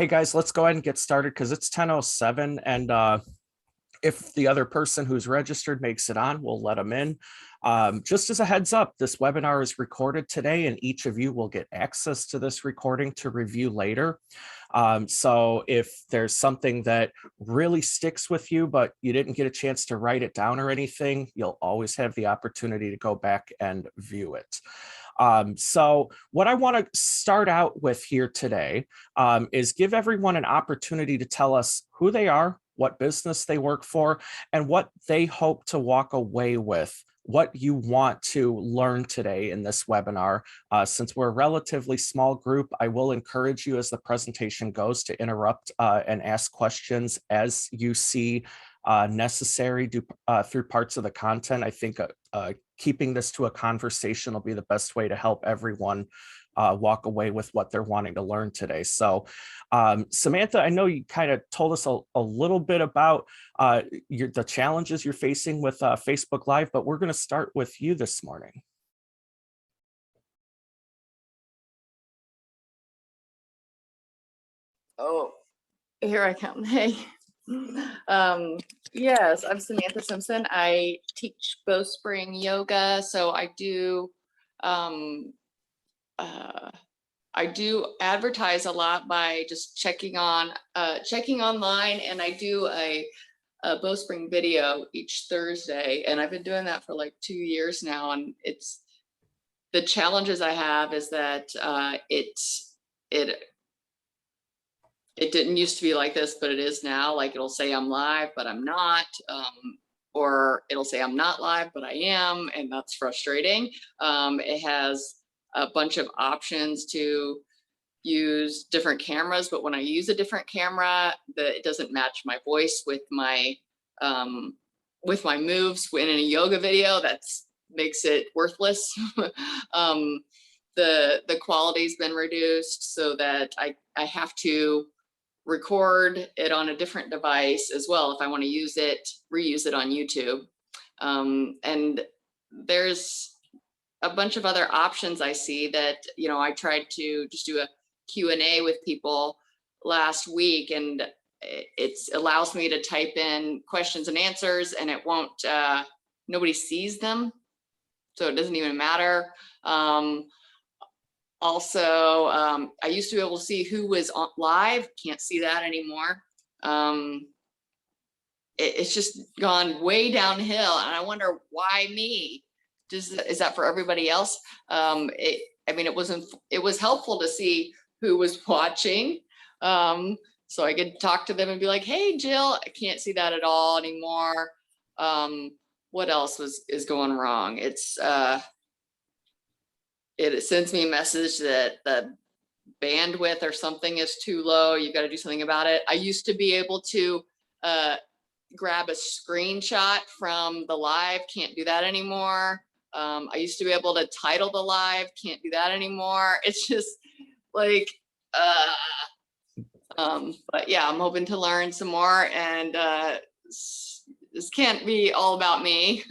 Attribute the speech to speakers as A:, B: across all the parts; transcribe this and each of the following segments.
A: Hey guys, let's go ahead and get started because it's 10:07 and if the other person who's registered makes it on, we'll let them in. Just as a heads up, this webinar is recorded today and each of you will get access to this recording to review later. So if there's something that really sticks with you, but you didn't get a chance to write it down or anything, you'll always have the opportunity to go back and view it. So what I want to start out with here today is give everyone an opportunity to tell us who they are, what business they work for, and what they hope to walk away with, what you want to learn today in this webinar. Since we're a relatively small group, I will encourage you as the presentation goes to interrupt and ask questions as you see necessary through parts of the content. I think keeping this to a conversation will be the best way to help everyone walk away with what they're wanting to learn today. So Samantha, I know you kind of told us a little bit about the challenges you're facing with Facebook Live, but we're going to start with you this morning.
B: Oh, here I come. Hey. Yes, I'm Samantha Simpson. I teach bowspring yoga, so I do advertise a lot by just checking online, and I do a bowspring video each Thursday, and I've been doing that for like 2 years now. And it's the challenges I have is that it didn't used to be like this, but it is now. Like it'll say I'm live, but I'm not, or it'll say I'm not live, but I am, and that's frustrating. It has a bunch of options to use different cameras, but when I use a different camera, it doesn't match my voice with my moves in a yoga video. That makes it worthless. The quality's been reduced so that I have to record it on a different device as well if I want to use it, reuse it on YouTube. And there's a bunch of other options I see that, I tried to just do a Q&A with people last week, and it allows me to type in questions and answers, and it won't, nobody sees them, so it doesn't even matter. Also, I used to be able to see who was on live. Can't see that anymore. It's just gone way downhill, and I wonder why me. Is that for everybody else? It was helpful to see who was watching, so I could talk to them and be like, "Hey, Jill, I can't see that at all anymore." What else is going wrong? It sends me a message that the bandwidth or something is too low. You got to do something about it. I used to be able to grab a screenshot from the live. Can't do that anymore. I used to be able to title the live. Can't do that anymore. It's just like, but yeah, I'm hoping to learn some more, and this can't be all about me.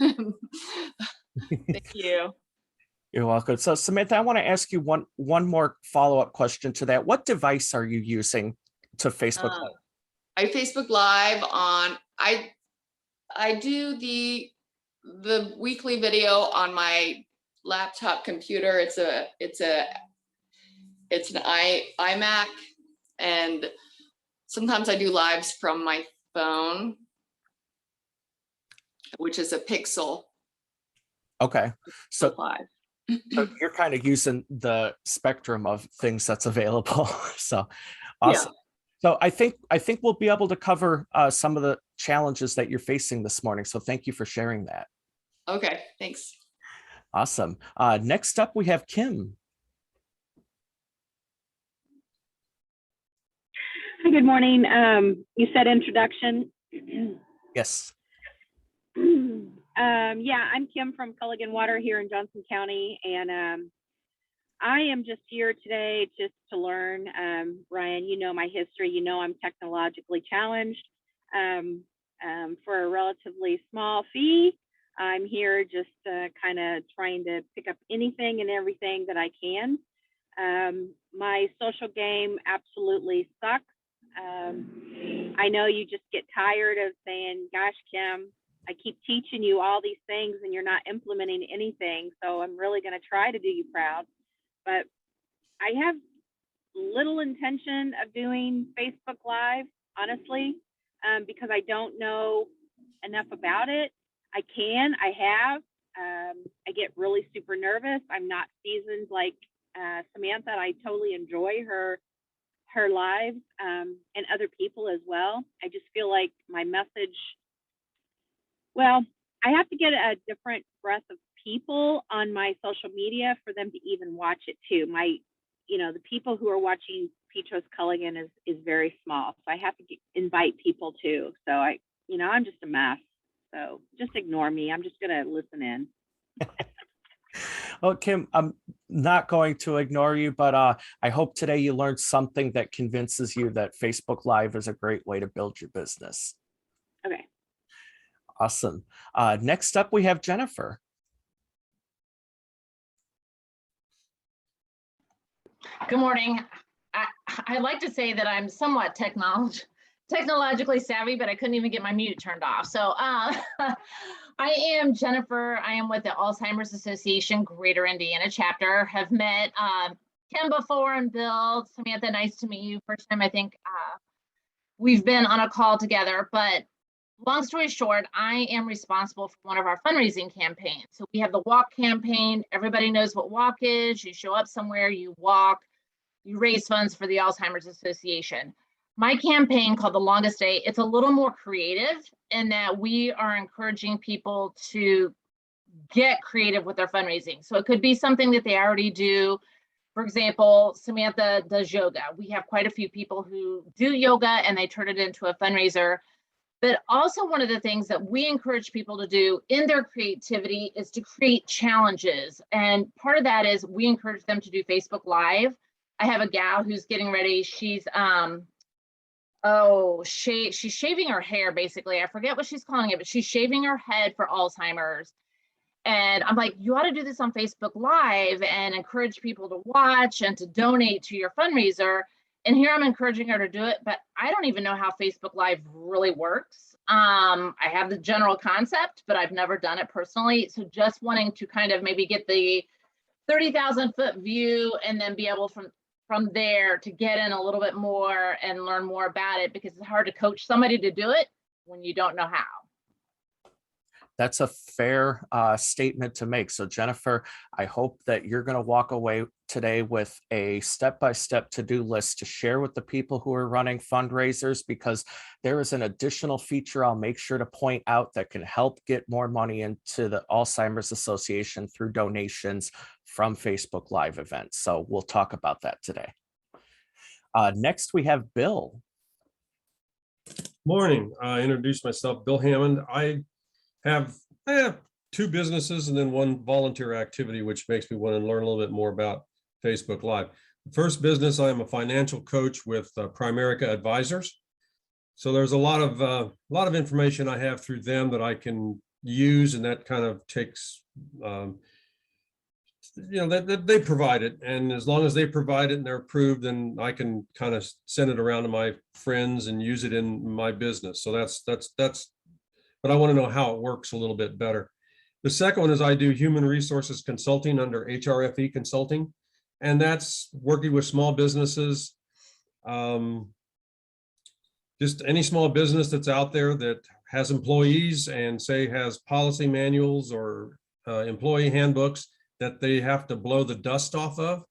B: Thank you.
A: You're welcome. So Samantha, I want to ask you one more follow-up question to that. What device are you using to Facebook Live?
B: I Facebook Live on, I do the weekly video on my laptop computer. It's an iMac, and sometimes I do lives from my phone, which is a Pixel.
A: Okay, so
B: Live.
A: So you're kind of using the spectrum of things that's available. So awesome. Yeah. So I think we'll be able to cover some of the challenges that you're facing this morning. So thank you for sharing that.
B: Okay, thanks.
A: Awesome. Next up, we have Kim.
C: Hi, good morning. You said introduction.
A: Yes.
C: Yeah, I'm Kim from Culligan Water here in Johnson County, and I am just here today just to learn. Ryan, you know my history. You know I'm technologically challenged. For a relatively small fee, I'm here just kind of trying to pick up anything and everything that I can. My social game absolutely sucks. I know you just get tired of saying, gosh, Kim, I keep teaching you all these things and you're not implementing anything. So I'm really going to try to do you proud. But I have little intention of doing Facebook Live, honestly, because I don't know enough about it. I have. I get really super nervous. I'm not seasoned like Samantha. I totally enjoy her lives and other people as well. I just feel like my message, well, I have to get a different breadth of people on my social media for them to even watch it too. The people who are watching Petros Culligan is very small. So I have to invite people too. So I'm just a mess. So just ignore me. I'm just going to listen in.
A: Well, Kim, I'm not going to ignore you, but I hope today you learned something that convinces you that Facebook Live is a great way to build your business.
C: Okay.
A: Awesome. Next up, we have Jennifer.
D: Good morning. I'd like to say that I'm somewhat technologically savvy, but I couldn't even get my mute turned off. So I am Jennifer. I am with the Alzheimer's Association Greater Indiana chapter. Have met Kim before and Bill. Samantha, nice to meet you. First time I think we've been on a call together, but long story short, I am responsible for one of our fundraising campaigns. So we have the walk campaign. Everybody knows what walk is. You show up somewhere, you walk, you raise funds for the Alzheimer's Association. My campaign called The Longest Day, it's a little more creative in that we are encouraging people to get creative with their fundraising. So it could be something that they already do. For example, Samantha does yoga. We have quite a few people who do yoga and they turn it into a fundraiser. But also one of the things that we encourage people to do in their creativity is to create challenges. And part of that is we encourage them to do Facebook Live. I have a gal who's getting ready. She's she's shaving her hair, basically. I forget what she's calling it, but she's shaving her head for Alzheimer's. And I'm like, you ought to do this on Facebook Live and encourage people to watch and to donate to your fundraiser. And here I'm encouraging her to do it, but I don't even know how Facebook Live really works. I have the general concept, but I've never done it personally. So just wanting to kind of maybe get the 30,000 foot view and then be able from there to get in a little bit more and learn more about it, because it's hard to coach somebody to do it when you don't know how.
A: That's a fair statement to make. So Jennifer, I hope that you're going to walk away today with a step-by-step to-do list to share with the people who are running fundraisers, because there is an additional feature I'll make sure to point out that can help get more money into the Alzheimer's Association through donations from Facebook Live events. So we'll talk about that today. Next, we have Bill.
E: Morning. I introduced myself, Bill Hammond. I have two businesses and then one volunteer activity, which makes me want to learn a little bit more about Facebook Live. The first business, I'm a financial coach with Primerica Advisors. So there's a lot of information I have through them that I can use, and that kind of takes, that they provide it. And as long as they provide it and they're approved, then I can kind of send it around to my friends and use it in my business. So that's, but I want to know how it works a little bit better. The second one is I do human resources consulting under HRFE Consulting, and that's working with small businesses, just any small business that's out there that has employees and say has policy manuals or employee handbooks that they have to blow the dust off of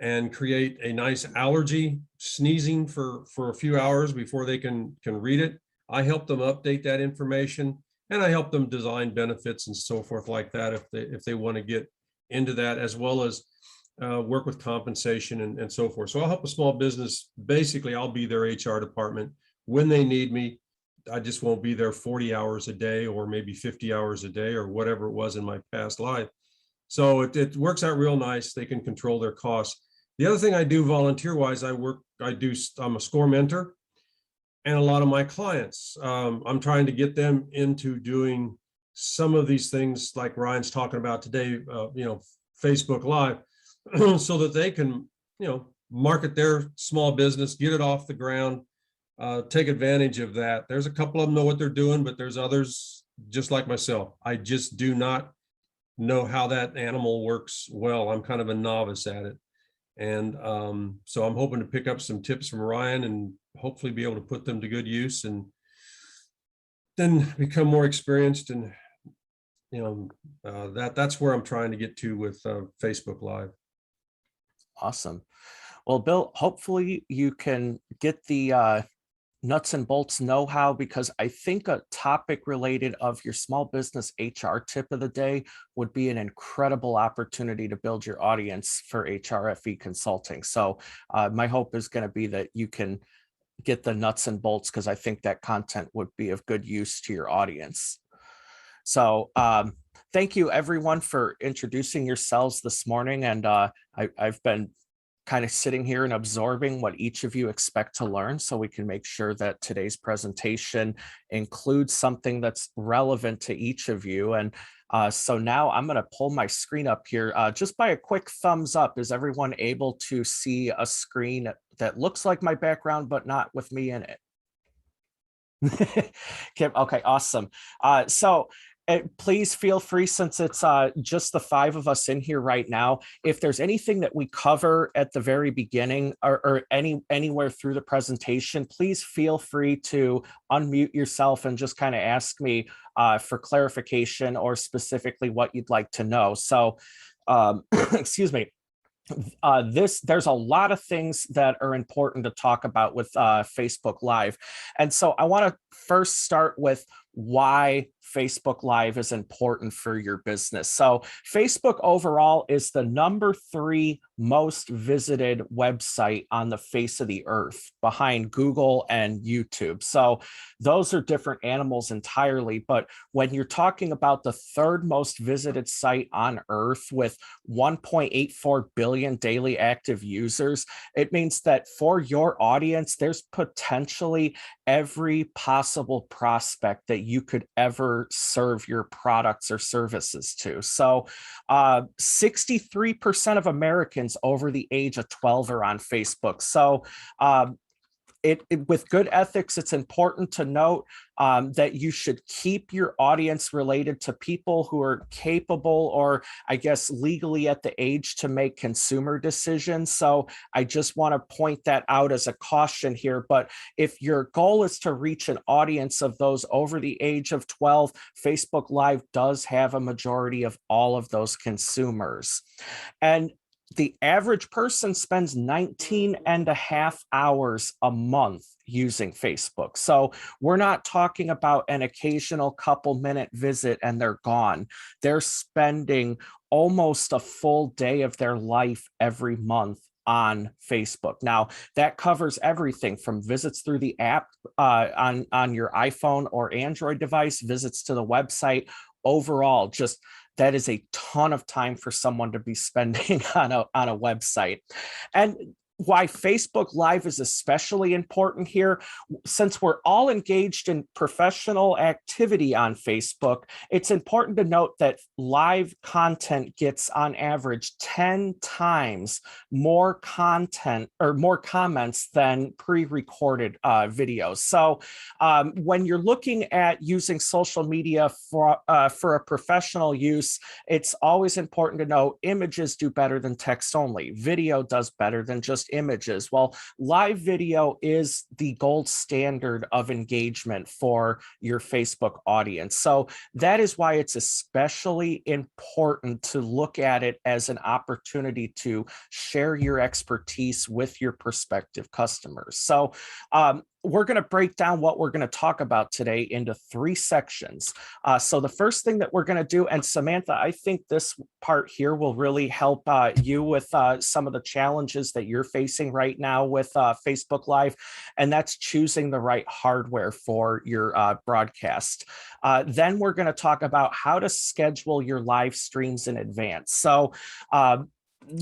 E: and create a nice allergy sneezing for a few hours before they can read it. I help them update that information, and I help them design benefits and so forth like that if they want to get into that, as well as work with compensation and so forth. So I'll help a small business. Basically, I'll be their HR department when they need me. I just won't be there 40 hours a day or maybe 50 hours a day or whatever it was in my past life. So it works out real nice. They can control their costs. The other thing I do volunteer-wise, I'm a SCORE mentor. And a lot of my clients, I'm trying to get them into doing some of these things like Ryan's talking about today, Facebook Live, so that they can, market their small business, get it off the ground, take advantage of that. There's a couple of them know what they're doing, but there's others just like myself. I just do not know how that animal works well. I'm kind of a novice at it. And so I'm hoping to pick up some tips from Ryan and hopefully be able to put them to good use and then become more experienced. And, that's where I'm trying to get to with Facebook Live.
A: Awesome. Well, Bill, hopefully you can get the nuts and bolts know-how, because I think a topic related of your small business HR tip of the day would be an incredible opportunity to build your audience for HRFE consulting. So my hope is going to be that you can get the nuts and bolts, because I think that content would be of good use to your audience. So thank you everyone for introducing yourselves this morning. And I've been kind of sitting here and absorbing what each of you expect to learn, so we can make sure that today's presentation includes something that's relevant to each of you. And so now I'm going to pull my screen up here. Just by a quick thumbs up, is everyone able to see a screen that looks like my background, but not with me in it? Okay, awesome. Please feel free, since it's just the 5 of us in here right now, if there's anything that we cover at the very beginning or anywhere through the presentation, please feel free to unmute yourself and just kind of ask me for clarification or specifically what you'd like to know. So excuse me. There's a lot of things that are important to talk about with Facebook Live. And so I want to first start with why Facebook Live is important for your business. So Facebook overall is the #3 most visited website on the face of the earth, behind Google and YouTube. So those are different animals entirely. But when you're talking about the 3rd most visited site on earth with 1.84 billion daily active users, it means that for your audience, there's potentially every possible prospect that you could ever serve your products or services to. So 63% of Americans over the age of 12 are on Facebook. So with good ethics, it's important to note that you should keep your audience related to people who are capable, or I guess legally at the age to make consumer decisions. So I just want to point that out as a caution here. But if your goal is to reach an audience of those over the age of 12, Facebook Live does have a majority of all of those consumers. And the average person spends 19.5 hours a month using Facebook. So we're not talking about an occasional couple-minute visit and they're gone. They're spending almost a full day of their life every month on Facebook. Now, that covers everything from visits through the app on your iPhone or Android device, visits to the website. Overall, just that is a ton of time for someone to be spending on a website. And why Facebook Live is especially important here, since we're all engaged in professional activity on Facebook, it's important to note that live content gets on average 10 times more content or more comments than pre-recorded videos. So when you're looking at using social media for a professional use, it's always important to know images do better than text only. Video does better than just images. Well, live video is the gold standard of engagement for your Facebook audience. So that is why it's especially important to look at it as an opportunity to share your expertise with your prospective customers. So we're going to break down what we're going to talk about today into 3 sections. So the first thing that we're going to do, and Samantha, I think this part here will really help you with some of the challenges that you're facing right now with Facebook Live, and that's choosing the right hardware for your broadcast. Then we're going to talk about how to schedule your live streams in advance. So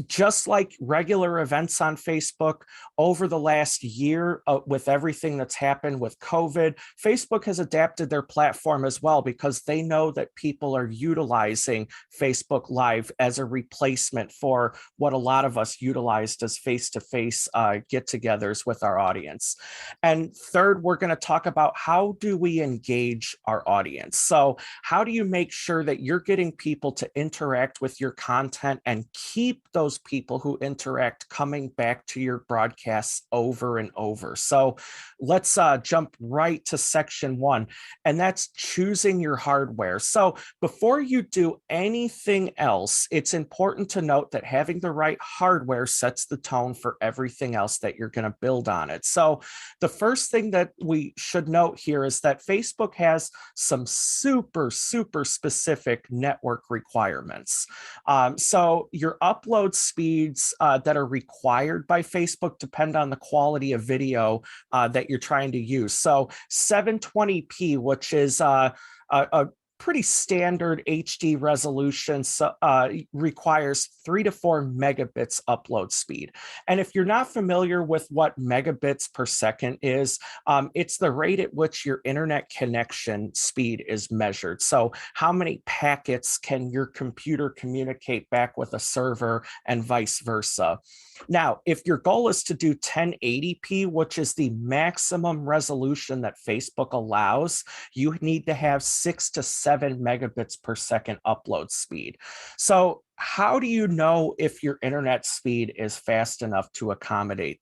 A: just like regular events on Facebook, over the last year, with everything that's happened with COVID, Facebook has adapted their platform as well, because they know that people are utilizing Facebook Live as a replacement for what a lot of us utilized as face-to-face get-togethers with our audience. And third, we're going to talk about how do we engage our audience. So how do you make sure that you're getting people to interact with your content and keep those people who interact coming back to your broadcasts over and over? So let's jump right to section 1, and that's choosing your hardware. So before you do anything else, it's important to note that having the right hardware sets the tone for everything else that you're going to build on it. So the first thing that we should note here is that Facebook has some super specific network requirements. So your upload speeds that are required by Facebook depend on the quality of video that you're trying to use. So 720p, which is a pretty standard HD resolution, requires 3 to 4 megabits upload speed. And if you're not familiar with what megabits per second is, it's the rate at which your internet connection speed is measured. So how many packets can your computer communicate back with a server and vice versa? Now, if your goal is to do 1080p, which is the maximum resolution that Facebook allows, you need to have 6 to 7 megabits per second upload speed. So how do you know if your internet speed is fast enough to accommodate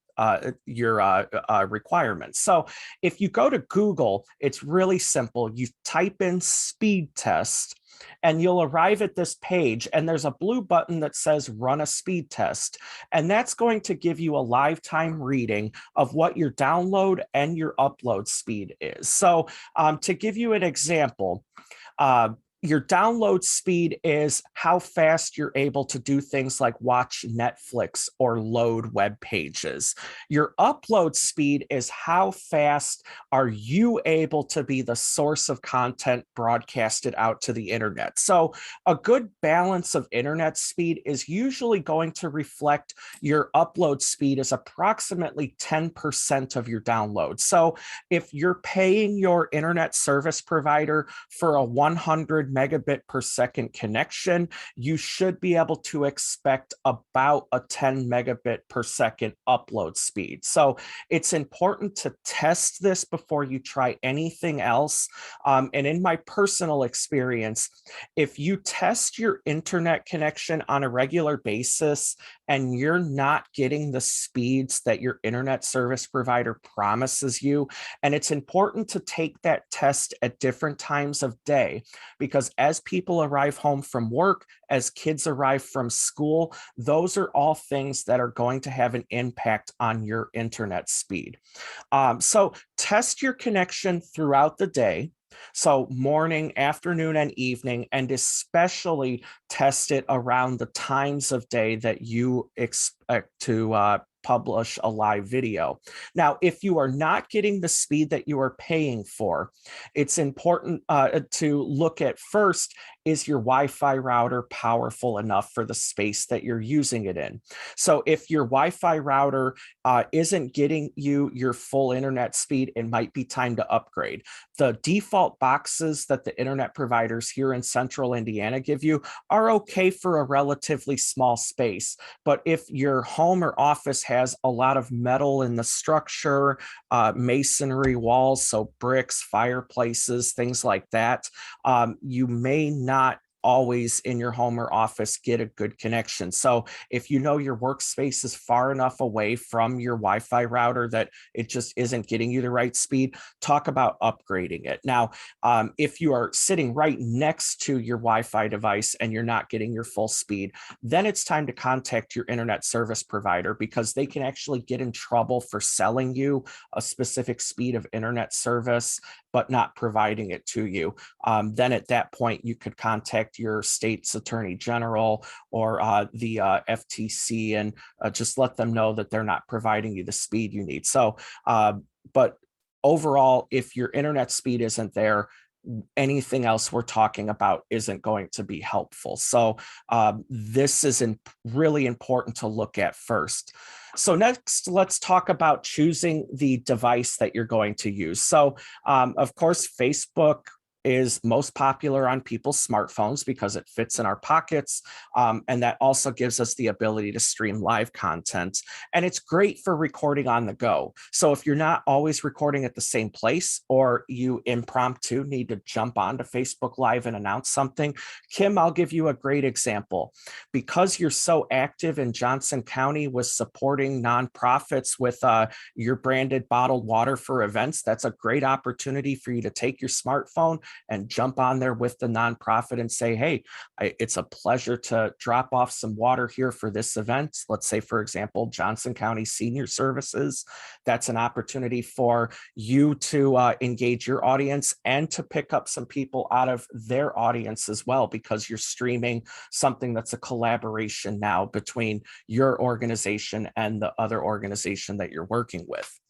A: your requirements? So if you go to Google, it's really simple. You type in speed test, and you'll arrive at this page, and there's a blue button that says run a speed test. And that's going to give you a lifetime reading of what your download and your upload speed is. So to give you an example, your download speed is how fast you're able to do things like watch Netflix or load web pages. Your upload speed is how fast are you able to be the source of content broadcasted out to the internet. So a good balance of internet speed is usually going to reflect your upload speed is approximately 10% of your download. So if you're paying your internet service provider for a 100 megabit per second connection, you should be able to expect about a 10 megabit per second upload speed. So it's important to test this before you try anything else. And in my personal experience, if you test your internet connection on a regular basis and you're not getting the speeds that your internet service provider promises you, and it's important to take that test at different times of day, because as people arrive home from work, as kids arrive from school, those are all things that are going to have an impact on your internet speed. So test your connection throughout the day. So morning, afternoon, and evening, and especially test it around the times of day that you expect to publish a live video. Now, if you are not getting the speed that you are paying for, it's important to look at first, is your Wi-Fi router powerful enough for the space that you're using it in? So if your Wi-Fi router isn't getting you your full internet speed, it might be time to upgrade. The default boxes that the internet providers here in central Indiana give you are okay for a relatively small space. But if your home or office has a lot of metal in the structure, masonry walls, so bricks, fireplaces, things like that, you may not always in your home or office get a good connection. So if you know your workspace is far enough away from your Wi-Fi router that it just isn't getting you the right speed, talk about upgrading it. Now, if you are sitting right next to your Wi-Fi device and you're not getting your full speed, then it's time to contact your internet service provider, because they can actually get in trouble for selling you a specific speed of internet service but not providing it to you. Then at that point, you could contact your state's attorney general or the FTC and just let them know that they're not providing you the speed you need. So, but overall, if your internet speed isn't there, anything else we're talking about isn't going to be helpful. So this is really important to look at first. So next, let's talk about choosing the device that you're going to use. So of course, Facebook is most popular on people's smartphones because it fits in our pockets. And that also gives us the ability to stream live content. And it's great for recording on the go. So if you're not always recording at the same place, or you impromptu need to jump onto Facebook Live and announce something, Kim, I'll give you a great example. Because you're so active in Johnson County with supporting nonprofits with your branded bottled water for events, that's a great opportunity for you to take your smartphone and jump on there with the nonprofit and say, hey, it's a pleasure to drop off some water here for this event. Let's say, for example, Johnson County Senior Services. That's an opportunity for you to engage your audience and to pick up some people out of their audience as well, because you're streaming something that's a collaboration now between your organization and the other organization that you're working with.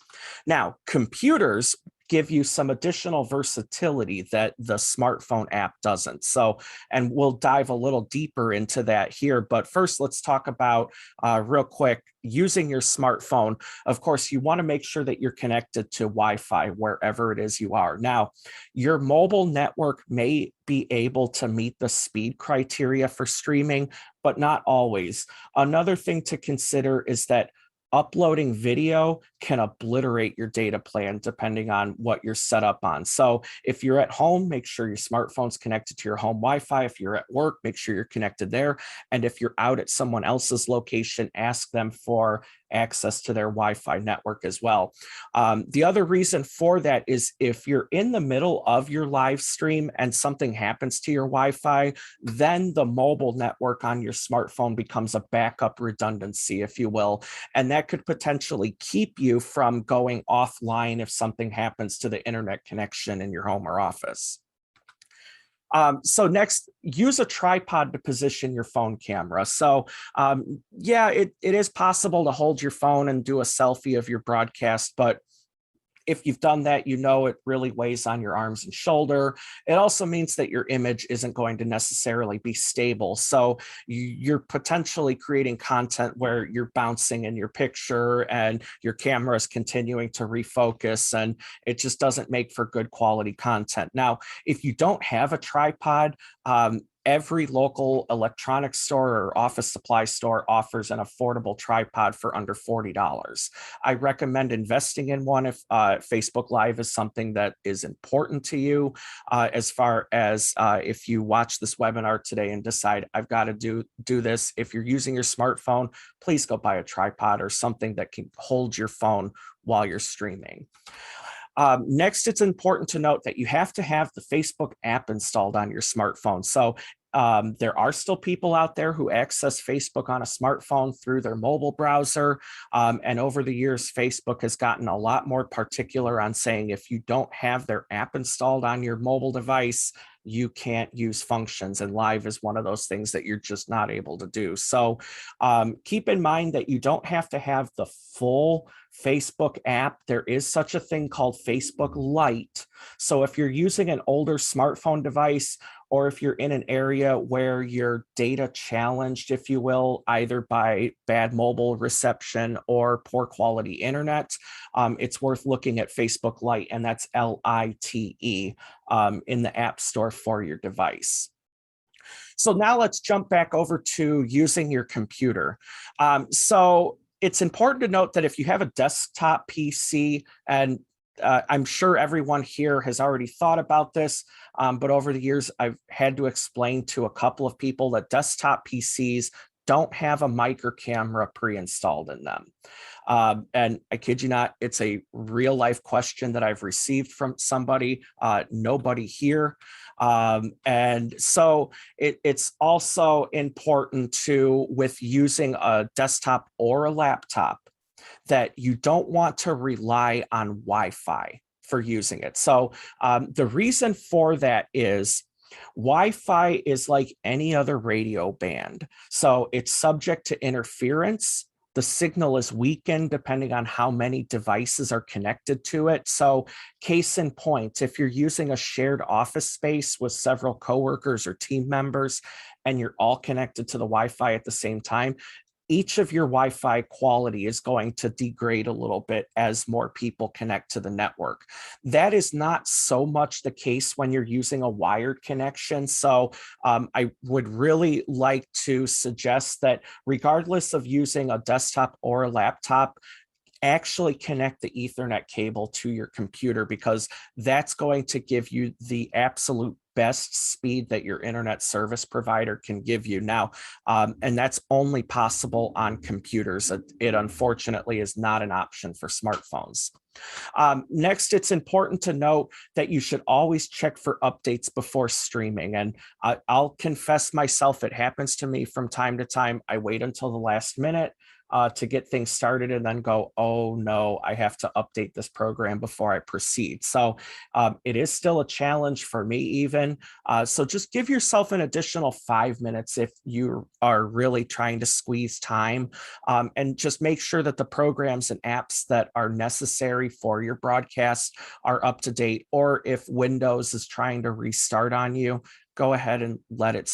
A: Now, computers give you some additional versatility that the smartphone app doesn't. So, and we'll dive a little deeper into that here. But first, let's talk about real quick, using your smartphone. Of course, you want to make sure that you're connected to Wi-Fi wherever it is you are. Now, your mobile network may be able to meet the speed criteria for streaming, but not always. Another thing to consider is that uploading video can obliterate your data plan depending on what you're set up on. So if you're at home, make sure your smartphone's connected to your home Wi-Fi. If you're at work, make sure you're connected there. And if you're out at someone else's location, ask them for access to their Wi-Fi network as well. The other reason for that is if you're in the middle of your live stream and something happens to your Wi-Fi, then the mobile network on your smartphone becomes a backup redundancy, if you will. And that could potentially keep you from going offline if something happens to the internet connection in your home or office. So next, use a tripod to position your phone camera. So yeah, it is possible to hold your phone and do a selfie of your broadcast, but if you've done that, you know it really weighs on your arms and shoulder. It also means that your image isn't going to necessarily be stable. So you're potentially creating content where you're bouncing in your picture and your camera is continuing to refocus, and it just doesn't make for good quality content. Now, if you don't have a tripod, every local electronics store or office supply store offers an affordable tripod for under $40. I recommend investing in one if Facebook Live is something that is important to you. As far as if you watch this webinar today and decide I've got to do this, if you're using your smartphone, please go buy a tripod or something that can hold your phone while you're streaming. Next, it's important to note that you have to have the Facebook app installed on your smartphone. So there are still people out there who access Facebook on a smartphone through their mobile browser. And over the years, Facebook has gotten a lot more particular on saying if you don't have their app installed on your mobile device, you can't use functions, and live is one of those things that you're just not able to do. So keep in mind that you don't have to have the full Facebook app. There is such a thing called Facebook Lite. So if you're using an older smartphone device, or if you're in an area where you're data challenged, if you will, either by bad mobile reception or poor quality internet, it's worth looking at Facebook Lite, and that's LITE in the App Store for your device. So now let's jump back over to using your computer. So it's important to note that if you have a desktop PC, and I'm sure everyone here has already thought about this, but over the years, I've had to explain to a couple of people that desktop PCs don't have a mic or camera pre-installed in them. And I kid you not, it's a real life question that I've received from somebody, nobody here. And so it's also important to, with using a desktop or a laptop, that you don't want to rely on Wi-Fi for using it. So the reason for that is Wi-Fi is like any other radio band. So it's subject to interference the signal is weakened depending on how many devices are connected to it. So case in point, if you're using a shared office space with several coworkers or team members, and you're all connected to the Wi-Fi at the same time, each of your Wi-Fi quality is going to degrade a little bit as more people connect to the network. That is not so much the case when you're using a wired connection. So I would really like to suggest that regardless of using a desktop or a laptop, actually connect the Ethernet cable to your computer, because that's going to give you the absolute best speed that your internet service provider can give you now. And that's only possible on computers. It unfortunately is not an option for smartphones. Next, it's important to note that you should always check for updates before streaming. And I'll confess myself, it happens to me from time to time. I wait until the last minute to get things started and then go, oh no, I have to update this program before I proceed. So it is still a challenge for me even. So just give yourself an additional 5 minutes if you are really trying to squeeze time, and just make sure that the programs and apps that are necessary for your broadcast are up to date. Or if Windows is trying to restart on you, go ahead and let it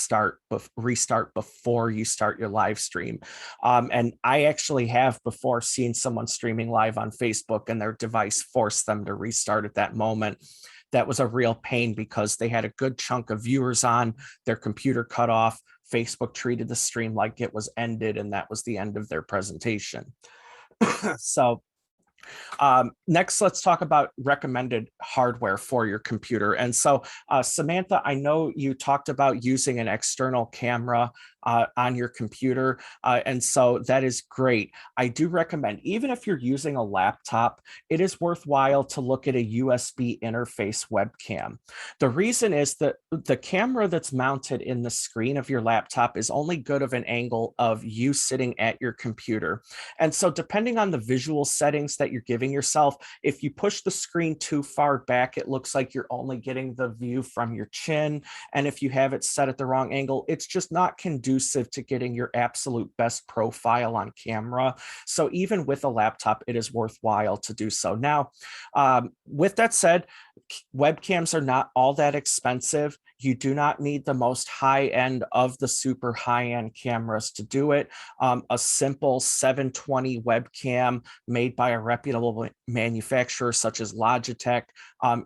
A: restart before you start your live stream. And I actually have before seen someone streaming live on Facebook and their device forced them to restart at that moment. That was a real pain because they had a good chunk of viewers on, their computer cut off, Facebook treated the stream like it was ended, and that was the end of their presentation. So next, let's talk about recommended hardware for your computer. And so, Samantha, I know you talked about using an external camera on your computer. And so that is great. I do recommend, even if you're using a laptop, it is worthwhile to look at a USB interface webcam. The reason is that the camera that's mounted in the screen of your laptop is only good of an angle of you sitting at your computer. And so depending on the visual settings that you're giving yourself, if you push the screen too far back, it looks like you're only getting the view from your chin. And if you have it set at the wrong angle, it's just not conducive to getting your absolute best profile on camera. So even with a laptop, it is worthwhile to do so. Now, with that said, webcams are not all that expensive. You do not need the most high end of the super high end cameras to do it. A simple 720 webcam made by a reputable manufacturer such as Logitech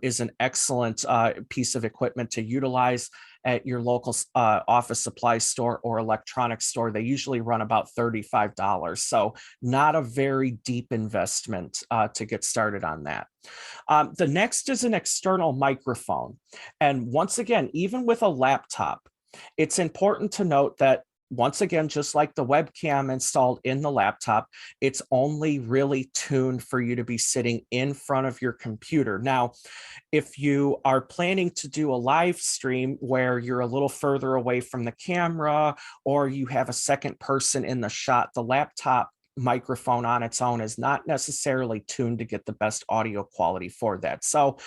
A: is an excellent piece of equipment to utilize at your local office supply store or electronics store. They usually run about $35. So not a very deep investment to get started on that. The next is an external microphone. And once again, even with a laptop, it's important to note that once again, just like the webcam installed in the laptop, it's only really tuned for you to be sitting in front of your computer. Now, if you are planning to do a live stream where you're a little further away from the camera, or you have a second person in the shot, the laptop microphone on its own is not necessarily tuned to get the best audio quality for that. So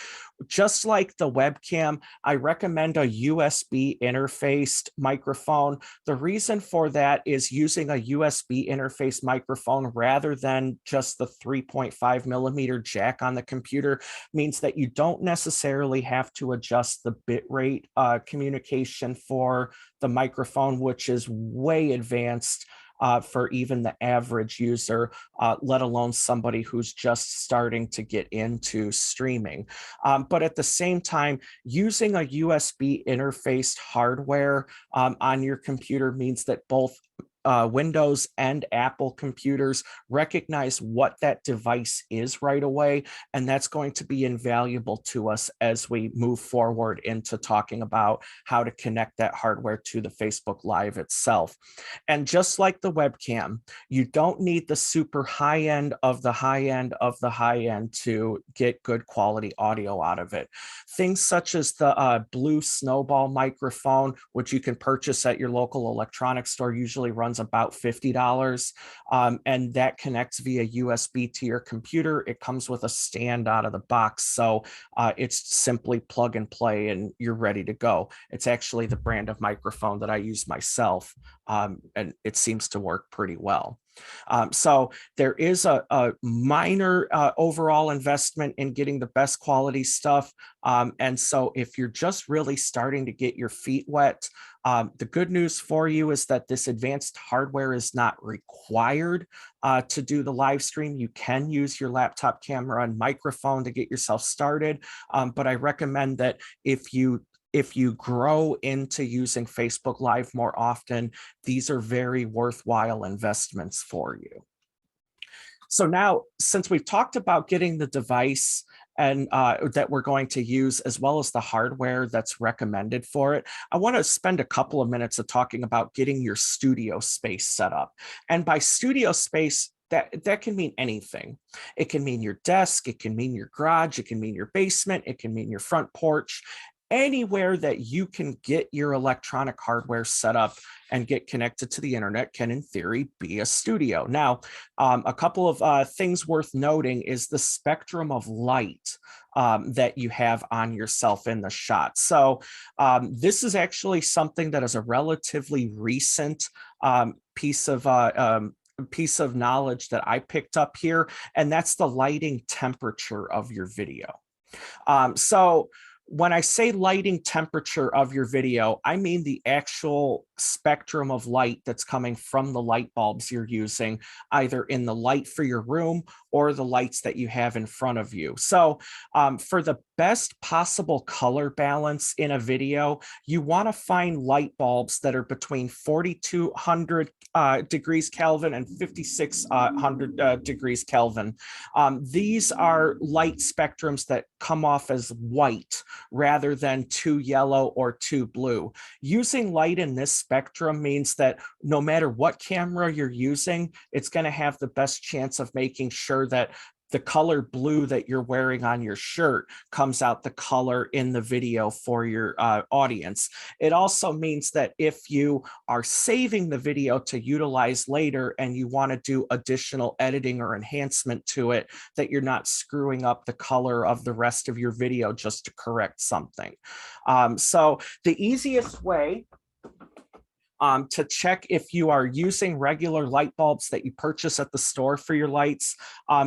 A: just like the webcam, I recommend a USB interfaced microphone. The reason for that is using a USB interface microphone rather than just the 3.5 millimeter jack on the computer means that you don't necessarily have to adjust the bitrate communication for the microphone, which is way advanced for even the average user, let alone somebody who's just starting to get into streaming. But at the same time, using a USB interfaced hardware on your computer means that both Windows and Apple computers recognize what that device is right away. And that's going to be invaluable to us as we move forward into talking about how to connect that hardware to the Facebook Live itself. And just like the webcam, you don't need the super high end of the high end of the high end to get good quality audio out of it. Things such as the Blue Snowball microphone, which you can purchase at your local electronics store, usually runs one's about $50. And that connects via USB to your computer. It comes with a stand out of the box. So it's simply plug and play and you're ready to go. It's actually the brand of microphone that I use myself. And it seems to work pretty well. So there is a minor overall investment in getting the best quality stuff. And so if you're just really starting to get your feet wet, the good news for you is that this advanced hardware is not required to do the live stream. You can use your laptop camera and microphone to get yourself started. But I recommend that if you grow into using Facebook Live more often, these are very worthwhile investments for you. So now, since we've talked about getting the device and that we're going to use, as well as the hardware that's recommended for it, I want to spend a couple of minutes of talking about getting your studio space set up. And by studio space, that can mean anything. It can mean your desk, it can mean your garage, it can mean your basement, it can mean your front porch. Anywhere that you can get your electronic hardware set up and get connected to the internet can, in theory, be a studio. Now, a couple of things worth noting is the spectrum of light that you have on yourself in the shot. So this is actually something that is a relatively recent piece of knowledge that I picked up here, and that's the lighting temperature of your video. So when I say lighting temperature of your video, I mean the actual spectrum of light that's coming from the light bulbs you're using, either in the light for your room or the lights that you have in front of you. So for the best possible color balance in a video, you want to find light bulbs that are between 4,200 degrees Kelvin and 5,600 degrees Kelvin. These are light spectrums that come off as white rather than too yellow or too blue. Using light in this spectrum means that no matter what camera you're using, it's going to have the best chance of making sure that the color blue that you're wearing on your shirt comes out the color in the video for your audience. It also means that if you are saving the video to utilize later and you want to do additional editing or enhancement to it, that you're not screwing up the color of the rest of your video just to correct something. So the easiest way to check if you are using regular light bulbs that you purchase at the store for your lights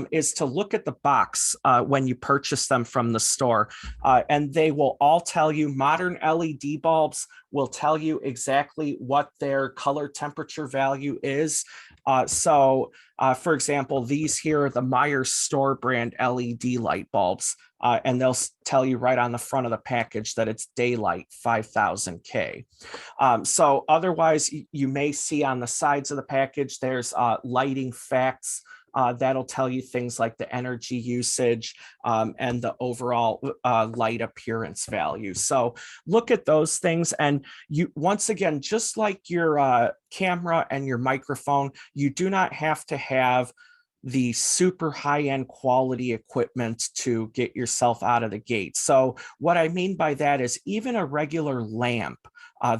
A: is to look at the box when you purchase them from the store. And they will all tell you, modern LED bulbs will tell you exactly what their color temperature value is. For example, these here are the Myers store brand LED light bulbs. And they'll tell you right on the front of the package that it's daylight 5000K. So otherwise, you may see on the sides of the package, there's lighting facts. That'll tell you things like the energy usage and the overall light appearance value. So look at those things. And you, once again, just like your camera and your microphone, you do not have to have the super high-end quality equipment to get yourself out of the gate. So what I mean by that is even a regular lamp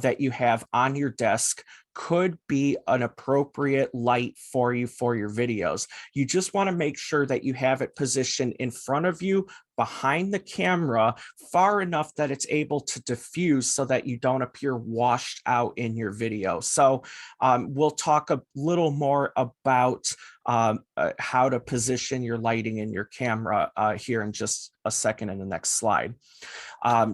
A: that you have on your desk could be an appropriate light for you for your videos. You just want to make sure that you have it positioned in front of you, behind the camera, far enough that it's able to diffuse so that you don't appear washed out in your video. So we'll talk a little more about how to position your lighting in your camera here in just a second in the next slide.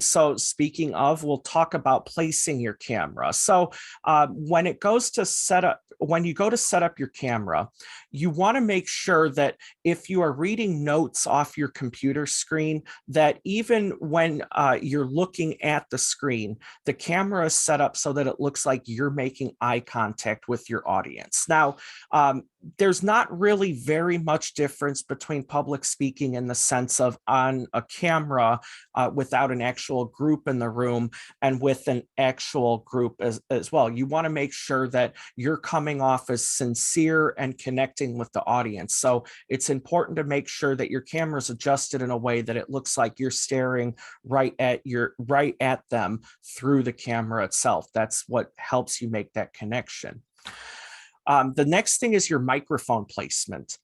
A: So speaking of, we'll talk about placing your camera. So when it goes to setup, when you go to set up your camera, you want to make sure that if you are reading notes off your computer screen, that even when you're looking at the screen, the camera is set up so that it looks like you're making eye contact with your audience. Now, there's not really very much difference between public speaking in the sense of on a camera without an actual group in the room and with an actual group as well. You want to make sure that you're coming off as sincere and connecting with the audience. So it's important to make sure that your camera is adjusted in a way that it looks like you're staring right at them through the camera itself. That's what helps you make that connection. The next thing is your microphone placement.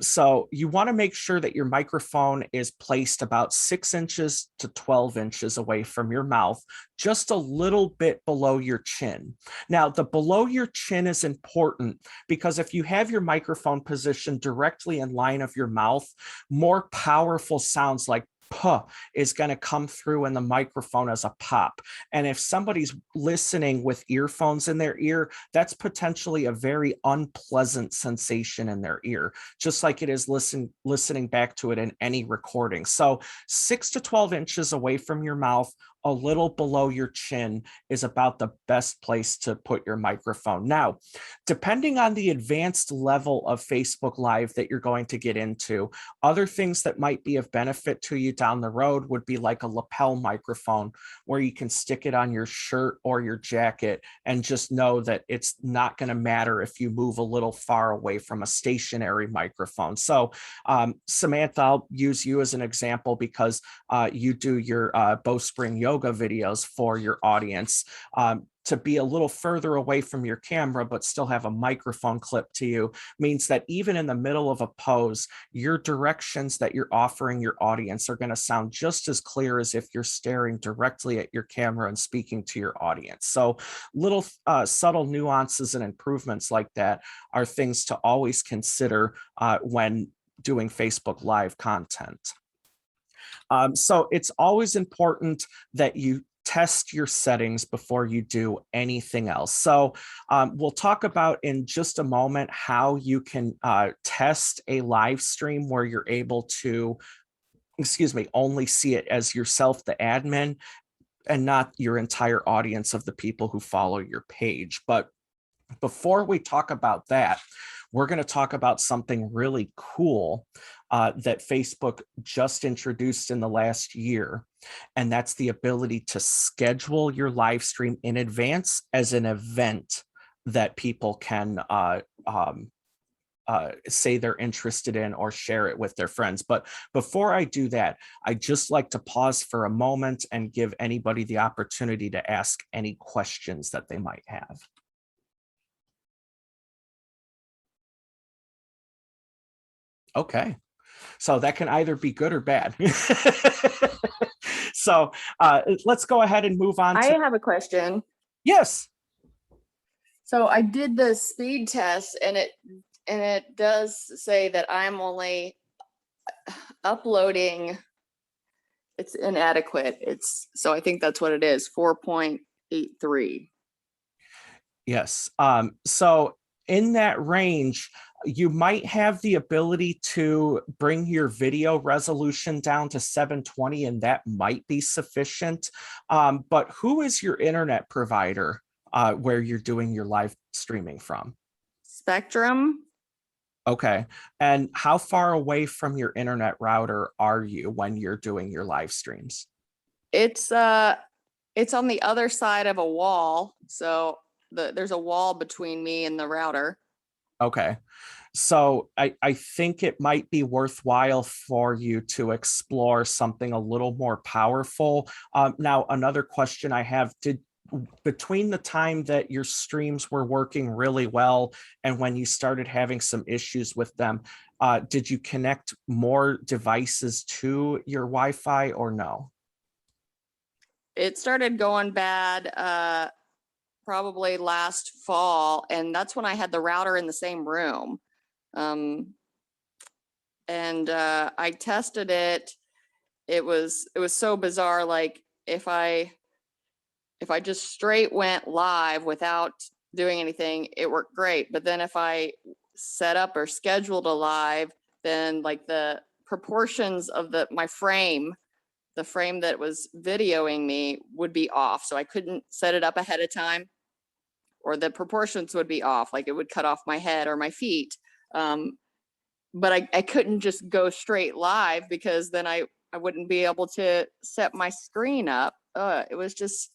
A: So you want to make sure that your microphone is placed about 6 inches to 12 inches away from your mouth, just a little bit below your chin. Now, the below your chin is important because if you have your microphone positioned directly in line of your mouth, more powerful sounds like puh is going to come through in the microphone as a pop. And if somebody's listening with earphones in their ear, that's potentially a very unpleasant sensation in their ear, just like it is listening back to it in any recording. So 6 to 12 inches away from your mouth, a little below your chin is about the best place to put your microphone. Now, depending on the advanced level of Facebook Live that you're going to get into, other things that might be of benefit to you down the road would be like a lapel microphone where you can stick it on your shirt or your jacket and just know that it's not going to matter if you move a little far away from a stationary microphone. So Samantha, I'll use you as an example because you do your bowspring yoga videos for your audience. To be a little further away from your camera, but still have a microphone clip to you means that even in the middle of a pose, your directions that you're offering your audience are going to sound just as clear as if you're staring directly at your camera and speaking to your audience. So little subtle nuances and improvements like that are things to always consider when doing Facebook Live content. So it's always important that you test your settings before you do anything else. So we'll talk about in just a moment how you can test a live stream where you're able to, only see it as yourself, the admin, and not your entire audience of the people who follow your page. But before we talk about that, we're going to talk about something really cool that Facebook just introduced in the last year. And that's the ability to schedule your live stream in advance as an event that people can say they're interested in or share it with their friends. But before I do that, I'd just like to pause for a moment and give anybody the opportunity to ask any questions that they might have. Okay, so that can either be good or bad. So let's go ahead and move on.
B: I have a question.
A: Yes.
B: So I did the speed test and it does say that I'm only uploading, it's inadequate. So I think that's what it is, 4.83.
A: Yes. So in that range, you might have the ability to bring your video resolution down to 720, and that might be sufficient. But who is your internet provider where you're doing your live streaming from?
B: Spectrum.
A: Okay. And how far away from your internet router are you when you're doing your live streams?
B: It's on the other side of a wall. So there's a wall between me and the router.
A: Okay. So I think it might be worthwhile for you to explore something a little more powerful. Now, another question I have, between the time that your streams were working really well and when you started having some issues with them, did you connect more devices to your Wi-Fi or no?
B: It started going bad probably last fall, and that's when I had the router in the same room. I tested it. It was so bizarre. Like if I just straight went live without doing anything, it worked great. But then if I set up or scheduled a live, then like the proportions of the frame that was videoing me would be off. So I couldn't set it up ahead of time, or the proportions would be off. Like it would cut off my head or my feet. But I couldn't just go straight live because then I wouldn't be able to set my screen up. It was just,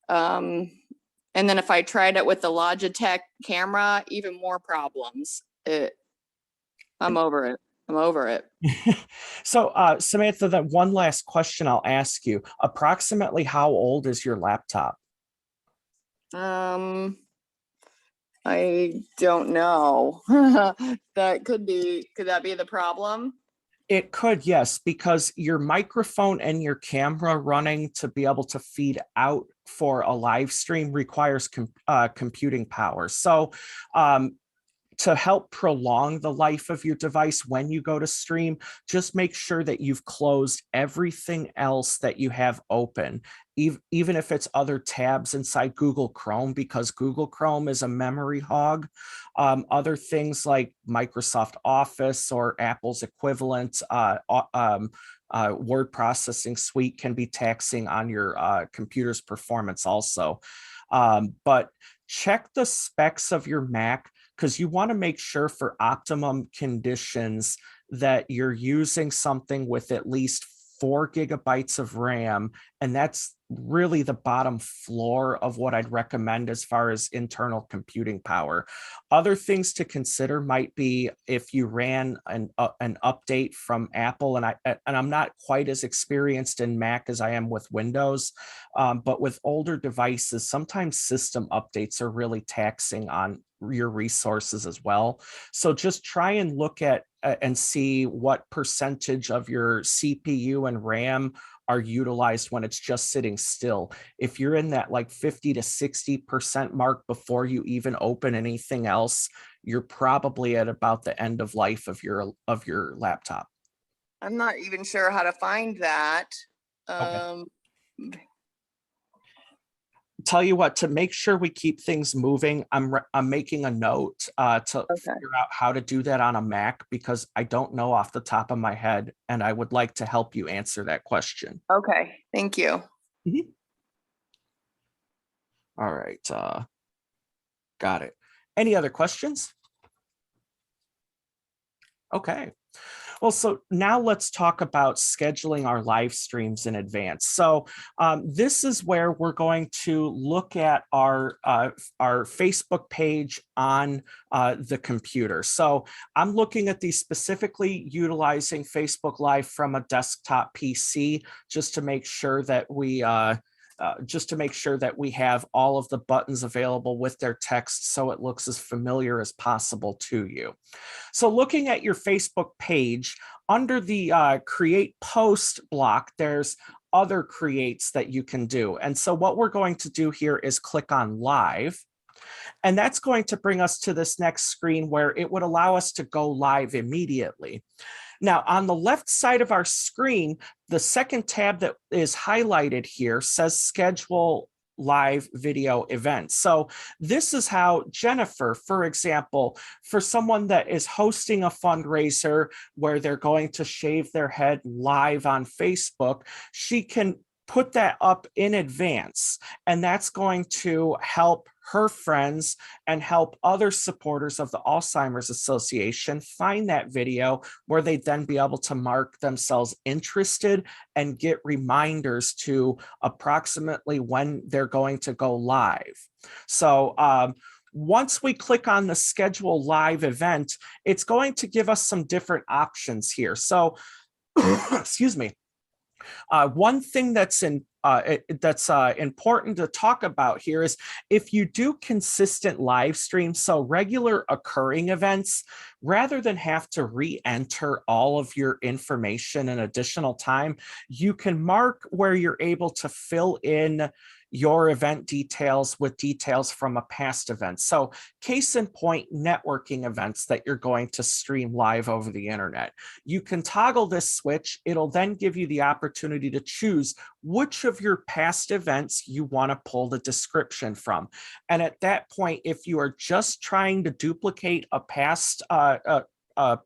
B: and then if I tried it with the Logitech camera, even more problems. I'm over it. I'm over it.
A: So Samantha, that one last question I'll ask you, approximately how old is your laptop?
B: I don't know. Could that be the problem?
A: It could, yes, because your microphone and your camera running to be able to feed out for a live stream requires computing power. So to help prolong the life of your device when you go to stream, just make sure that you've closed everything else that you have open, even if it's other tabs inside Google Chrome, because Google Chrome is a memory hog. Other things like Microsoft Office or Apple's equivalent word processing suite can be taxing on your computer's performance also. But check the specs of your Mac, because you want to make sure for optimum conditions that you're using something with at least 4 gigabytes of RAM. And that's really the bottom floor of what I'd recommend as far as internal computing power. Other things to consider might be if you ran an update from Apple, and I'm not quite as experienced in Mac as I am with Windows, but with older devices, sometimes system updates are really taxing on your resources as well. So just try and look at and see what percentage of your CPU and RAM are utilized when it's just sitting still. If you're in that like 50 to 60% mark before you even open anything else, you're probably at about the end of life of your laptop.
B: I'm not even sure how to find that.
A: Okay. Tell you what, to make sure we keep things moving, I'm making a note to figure out how to do that on a Mac, because I don't know off the top of my head, and I would like to help you answer that question.
B: Okay, thank you.
A: Mm-hmm. All right, got it. Any other questions? Okay. Well, so now let's talk about scheduling our live streams in advance. So this is where we're going to look at our Facebook page on the computer. So I'm looking at these specifically utilizing Facebook Live from a desktop PC, just to make sure that we have all of the buttons available with their text so it looks as familiar as possible to you. So looking at your Facebook page, under the create post block, there's other creates that you can do. And so what we're going to do here is click on live. And that's going to bring us to this next screen where it would allow us to go live immediately. Now, on the left side of our screen, the second tab that is highlighted here says schedule live video events. So this is how Jennifer, for example, for someone that is hosting a fundraiser where they're going to shave their head live on Facebook, she can put that up in advance, and that's going to help her friends and help other supporters of the Alzheimer's Association find that video, where they'd then be able to mark themselves interested and get reminders to approximately when they're going to go live. So once we click on the schedule live event, it's going to give us some different options here. So excuse me. One thing that's important to talk about here is if you do consistent live streams, so regular occurring events, rather than have to re-enter all of your information an additional time, you can mark where you're able to fill in your event details with details from a past event. So case in point, networking events that you're going to stream live over the internet. You can toggle this switch. It'll then give you the opportunity to choose which of your past events you want to pull the description from. And at that point, if you are just trying to duplicate a past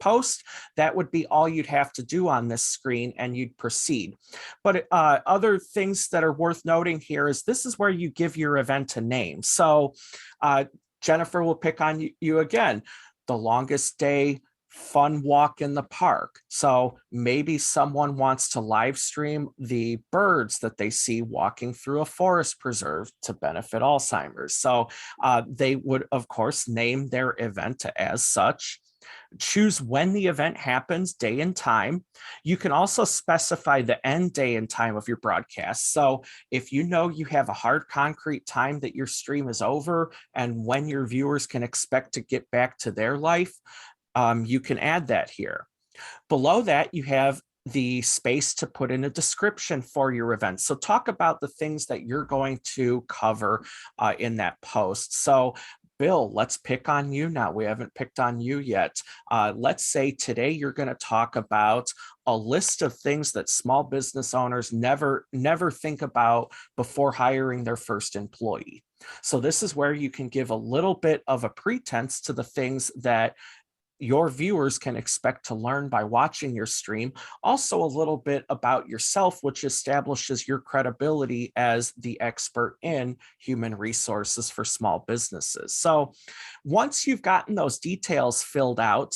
A: post, that would be all you'd have to do on this screen, and you'd proceed. But other things that are worth noting here is this is where you give your event a name. So Jennifer will pick on you again, the longest day fun walk in the park. So maybe someone wants to live stream the birds that they see walking through a forest preserve to benefit Alzheimer's. So they would, of course, name their event as such. Choose when the event happens, day and time. You can also specify the end day and time of your broadcast. So if you know you have a hard concrete time that your stream is over and when your viewers can expect to get back to their life, you can add that here. Below that, you have the space to put in a description for your event. So talk about the things that you're going to cover in that post. So Bill, let's pick on you now. We haven't picked on you yet. Let's say today you're going to talk about a list of things that small business owners never think about before hiring their first employee. So this is where you can give a little bit of a pretense to the things that your viewers can expect to learn by watching your stream. Also a little bit about yourself, which establishes your credibility as the expert in human resources for small businesses. So once you've gotten those details filled out,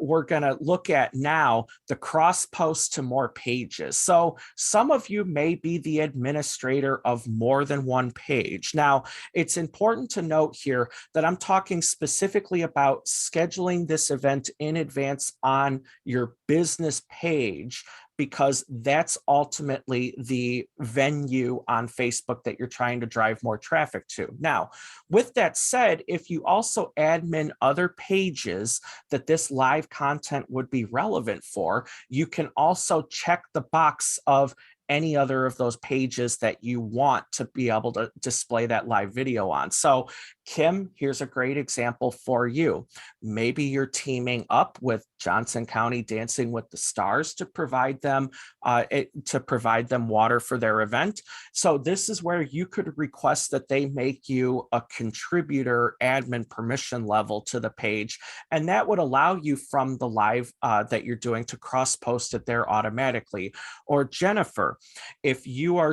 A: we're going to look at now the cross post to more pages. So some of you may be the administrator of more than one page. Now, it's important to note here that I'm talking specifically about scheduling this event in advance on your business page, because that's ultimately the venue on Facebook that you're trying to drive more traffic to. Now, with that said, if you also admin other pages that this live content would be relevant for, you can also check the box of any other of those pages that you want to be able to display that live video on. So Kim, here's a great example for you. Maybe you're teaming up with Johnson County Dancing with the Stars to provide them water for their event. So this is where you could request that they make you a contributor admin permission level to the page, and that would allow you from the live that you're doing to cross post it there automatically. Or Jennifer, if you are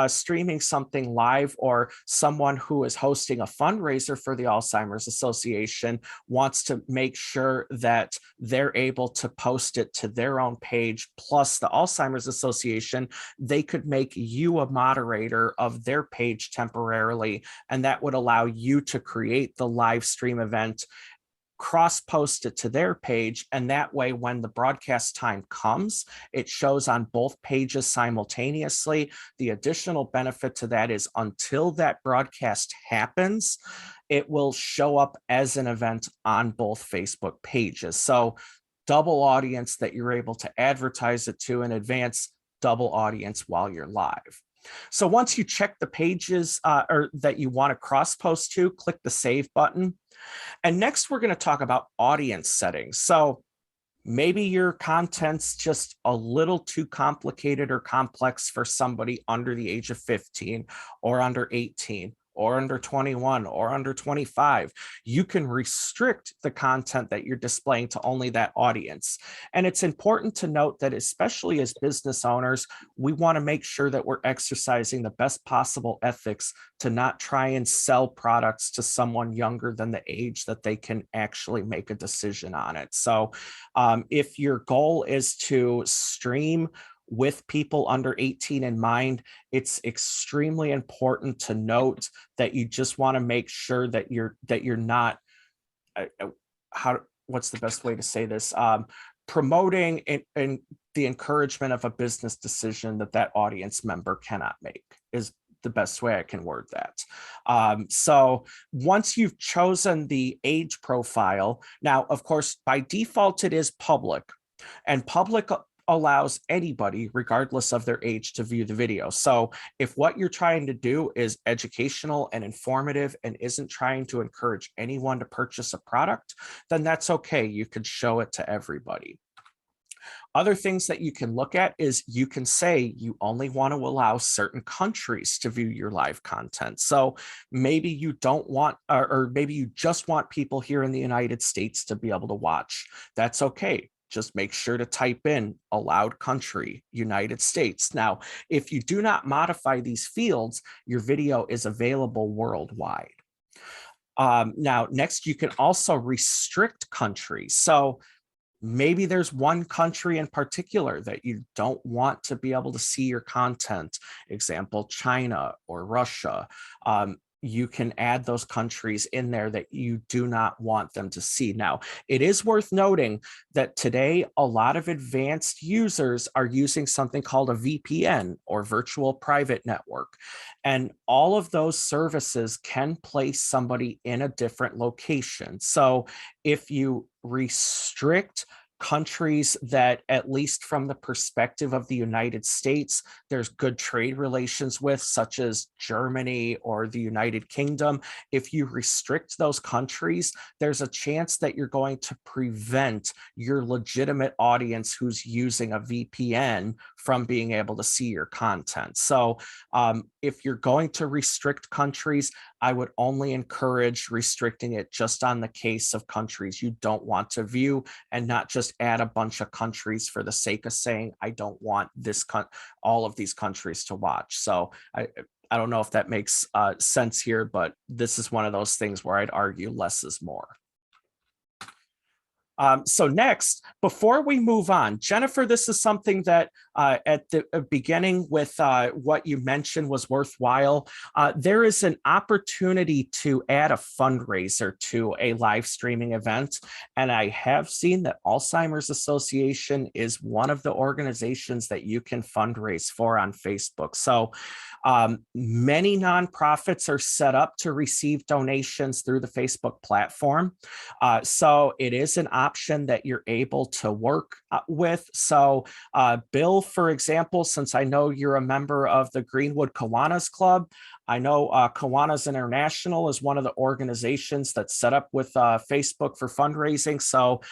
A: streaming something live, or someone who is hosting a fundraiser for the Alzheimer's Association wants to make sure that they're able to post it to their own page plus the Alzheimer's Association, they could make you a moderator of their page temporarily, and that would allow you to create the live stream event, cross post it to their page, and that way when the broadcast time comes, it shows on both pages simultaneously. The additional benefit to that is until that broadcast happens, it will show up as an event on both Facebook pages. So double audience that you're able to advertise it to in advance, double audience while you're live. So once you check the pages or that you want to cross post to, click the save button. And next, we're going to talk about audience settings. So maybe your content's just a little too complicated or complex for somebody under the age of 15 or under 18 or under 21 or under 25. You can restrict the content that you're displaying to only that audience. And it's important to note that, especially as business owners, we want to make sure that we're exercising the best possible ethics to not try and sell products to someone younger than the age that they can actually make a decision on it. So if your goal is to stream with people under 18 in mind, it's extremely important to note that you just want to make sure that you're not what's the best way to say this, promoting and the encouragement of a business decision that audience member cannot make is the best way I can word that. So once you've chosen the age profile, now, of course, by default, it is public, and public allows anybody, regardless of their age, to view the video. So if what you're trying to do is educational and informative and isn't trying to encourage anyone to purchase a product, then that's okay. You could show it to everybody. Other things that you can look at is you can say you only want to allow certain countries to view your live content. So maybe you don't want, or maybe you just want people here in the United States to be able to watch. That's okay. Just make sure to type in allowed country, United States. Now, if you do not modify these fields, your video is available worldwide. Now, next, you can also restrict countries. So maybe there's one country in particular that you don't want to be able to see your content, example, China or Russia. you can add those countries in there that you do not want them to see. Now, it is worth noting that today, a lot of advanced users are using something called a VPN, or virtual private network. And all of those services can place somebody in a different location. So if you restrict countries that, at least from the perspective of the United States, there's good trade relations with, such as Germany or the United Kingdom, if you restrict those countries, there's a chance that you're going to prevent your legitimate audience who's using a VPN from being able to see your content. So if you're going to restrict countries, I would only encourage restricting it just on the case of countries you don't want to view, and not just add a bunch of countries for the sake of saying, I don't want all of these countries to watch. So I don't know if that makes sense here, but this is one of those things where I'd argue less is more. So next, before we move on, Jennifer, this is something that at the beginning with what you mentioned was worthwhile. There is an opportunity to add a fundraiser to a live streaming event. And I have seen that Alzheimer's Association is one of the organizations that you can fundraise for on Facebook. So many nonprofits are set up to receive donations through the Facebook platform. So it is an option that you're able to work with. So Bill, for example, since I know you're a member of the Greenwood Kiwanis Club, I know Kiwanis International is one of the organizations that's set up with Facebook for fundraising. So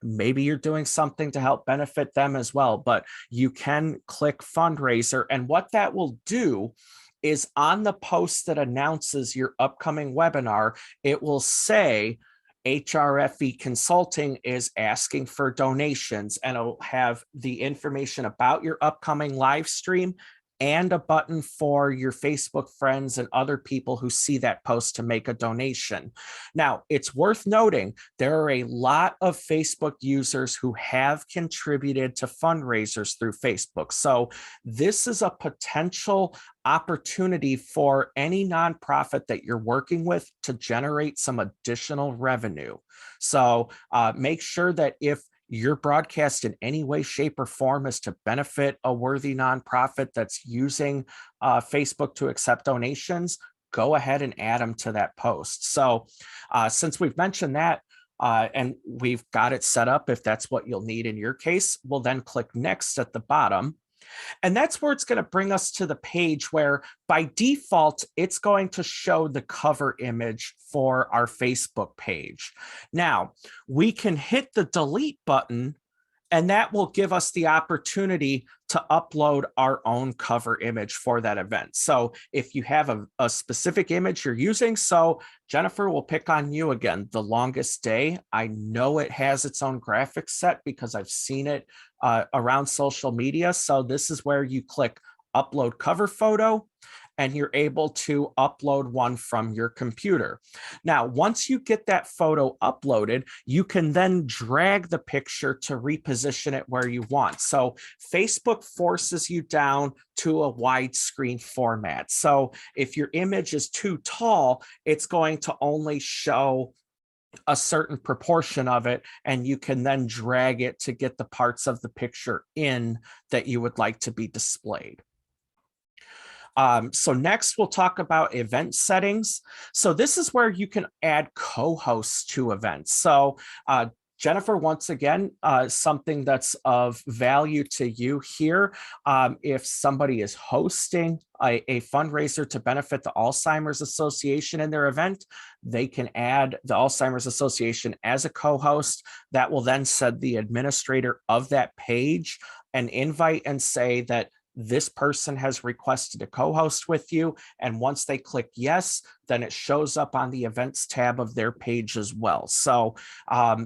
A: maybe you're doing something to help benefit them as well, but you can click fundraiser. And what that will do is, on the post that announces your upcoming webinar, it will say HRFE Consulting is asking for donations, and it'll have the information about your upcoming live stream and a button for your Facebook friends and other people who see that post to make a donation. Now, it's worth noting there are a lot of Facebook users who have contributed to fundraisers through Facebook. So this is a potential opportunity for any nonprofit that you're working with to generate some additional revenue. So make sure that if your broadcast in any way, shape, or form is to benefit a worthy nonprofit that's using Facebook to accept donations, go ahead and add them to that post. So since we've mentioned that, and we've got it set up, if that's what you'll need in your case, we'll then click next at the bottom. And that's where it's going to bring us to the page where, by default, it's going to show the cover image for our Facebook page. Now, we can hit the delete button, and that will give us the opportunity to upload our own cover image for that event. So if you have a specific image you're using, so Jennifer, will pick on you again, The Longest Day. I know it has its own graphics set because I've seen it around social media. So this is where you click upload cover photo, and you're able to upload one from your computer. Now, once you get that photo uploaded, you can then drag the picture to reposition it where you want. So Facebook forces you down to a widescreen format. So if your image is too tall, it's going to only show a certain proportion of it, and you can then drag it to get the parts of the picture in that you would like to be displayed. So next we'll talk about event settings. So this is where you can add co-hosts to events. So Jennifer, once again, something that's of value to you here. If somebody is hosting a fundraiser to benefit the Alzheimer's Association in their event, they can add the Alzheimer's Association as a co-host. That will then send the administrator of that page an invite and say that this person has requested a co-host with you. And once they click yes, then it shows up on the events tab of their page as well. So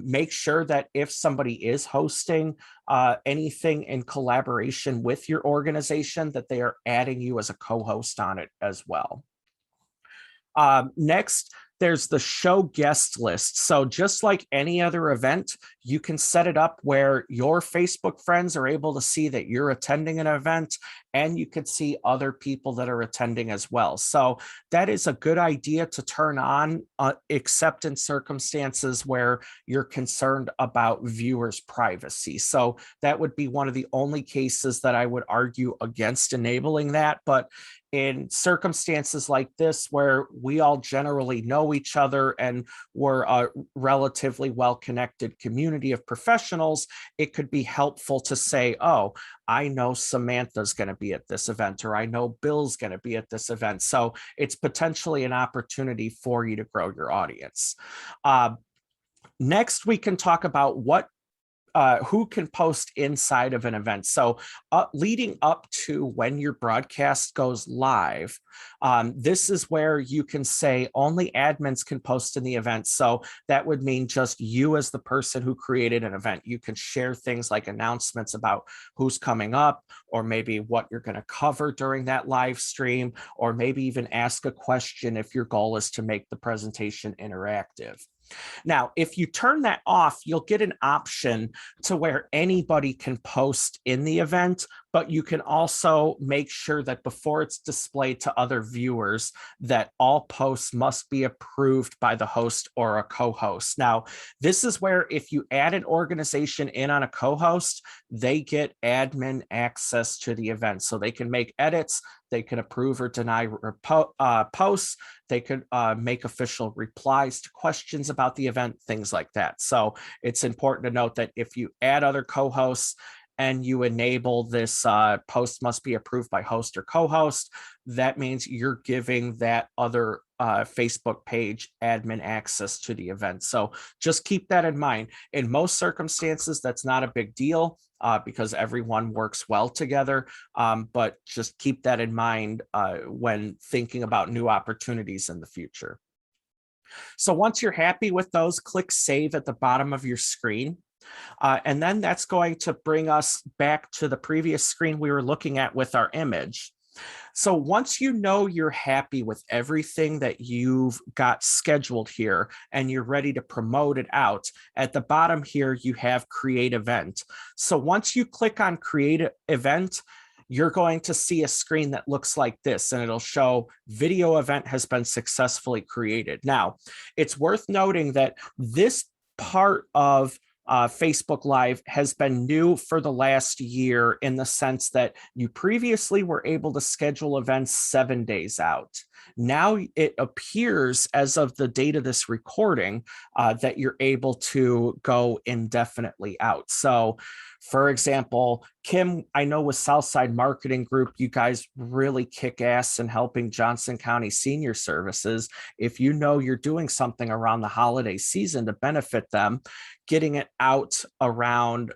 A: make sure that if somebody is hosting anything in collaboration with your organization, that they are adding you as a co-host on it as well. Next, there's the show guest list. So just like any other event, you can set it up where your Facebook friends are able to see that you're attending an event, and you could see other people that are attending as well. So that is a good idea to turn on, except in circumstances where you're concerned about viewers' privacy. So that would be one of the only cases that I would argue against enabling that. But in circumstances like this, where we all generally know each other and we're a relatively well-connected community of professionals, it could be helpful to say, oh, I know Samantha's going to be at this event, or I know Bill's going to be at this event. So it's potentially an opportunity for you to grow your audience. Next, we can talk about who can post inside of an event. So leading up to when your broadcast goes live, this is where you can say only admins can post in the event. So that would mean just you as the person who created an event. You can share things like announcements about who's coming up, or maybe what you're going to cover during that live stream, or maybe even ask a question if your goal is to make the presentation interactive. Now, if you turn that off, you'll get an option to where anybody can post in the event, but you can also make sure that before it's displayed to other viewers, that all posts must be approved by the host or a co-host. Now, this is where if you add an organization in on a co-host, they get admin access to the event. So they can make edits, they can approve or deny posts, they could make official replies to questions about the event, things like that. So it's important to note that if you add other co-hosts and you enable this post must be approved by host or co-host, that means you're giving that other Facebook page admin access to the event. So just keep that in mind. In most circumstances, that's not a big deal because everyone works well together. But just keep that in mind when thinking about new opportunities in the future. So once you're happy with those, click Save at the bottom of your screen. And then that's going to bring us back to the previous screen we were looking at with our image. So once you know you're happy with everything that you've got scheduled here and you're ready to promote it out, at the bottom here, you have Create Event. So once you click on Create Event, you're going to see a screen that looks like this, and it'll show video event has been successfully created. Now, it's worth noting that this part of Facebook Live has been new for the last year, in the sense that you previously were able to schedule events 7 days out. Now it appears, as of the date of this recording, that you're able to go indefinitely out. So, for example, Kim, I know with Southside Marketing Group, you guys really kick ass in helping Johnson County Senior Services. If you know you're doing something around the holiday season to benefit them, getting it out around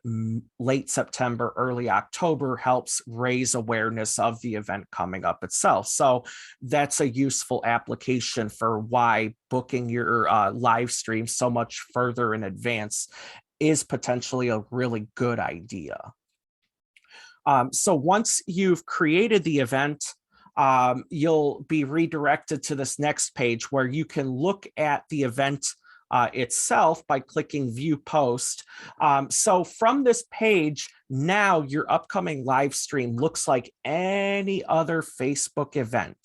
A: late September, early October helps raise awareness of the event coming up itself. So that's a useful application for why booking your live stream so much further in advance is potentially a really good idea. So once you've created the event, you'll be redirected to this next page where you can look at the event itself by clicking View Post. So from this page, now your upcoming live stream looks like any other Facebook event.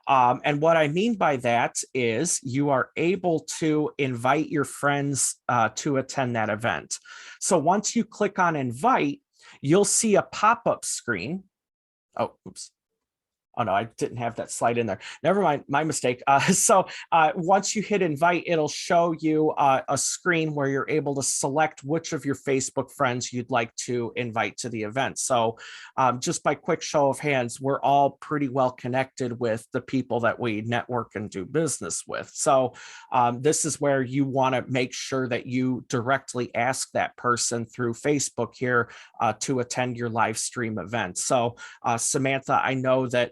A: And what I mean by that is you are able to invite your friends to attend that event. So once you click on Invite, you'll see a pop-up screen. Oh, oops. Oh, no, I didn't have that slide in there. Never mind, my mistake. So once you hit invite, it'll show you a screen where you're able to select which of your Facebook friends you'd like to invite to the event. So just by quick show of hands, we're all pretty well connected with the people that we network and do business with. So this is where you want to make sure that you directly ask that person through Facebook here to attend your live stream event. So Samantha, I know that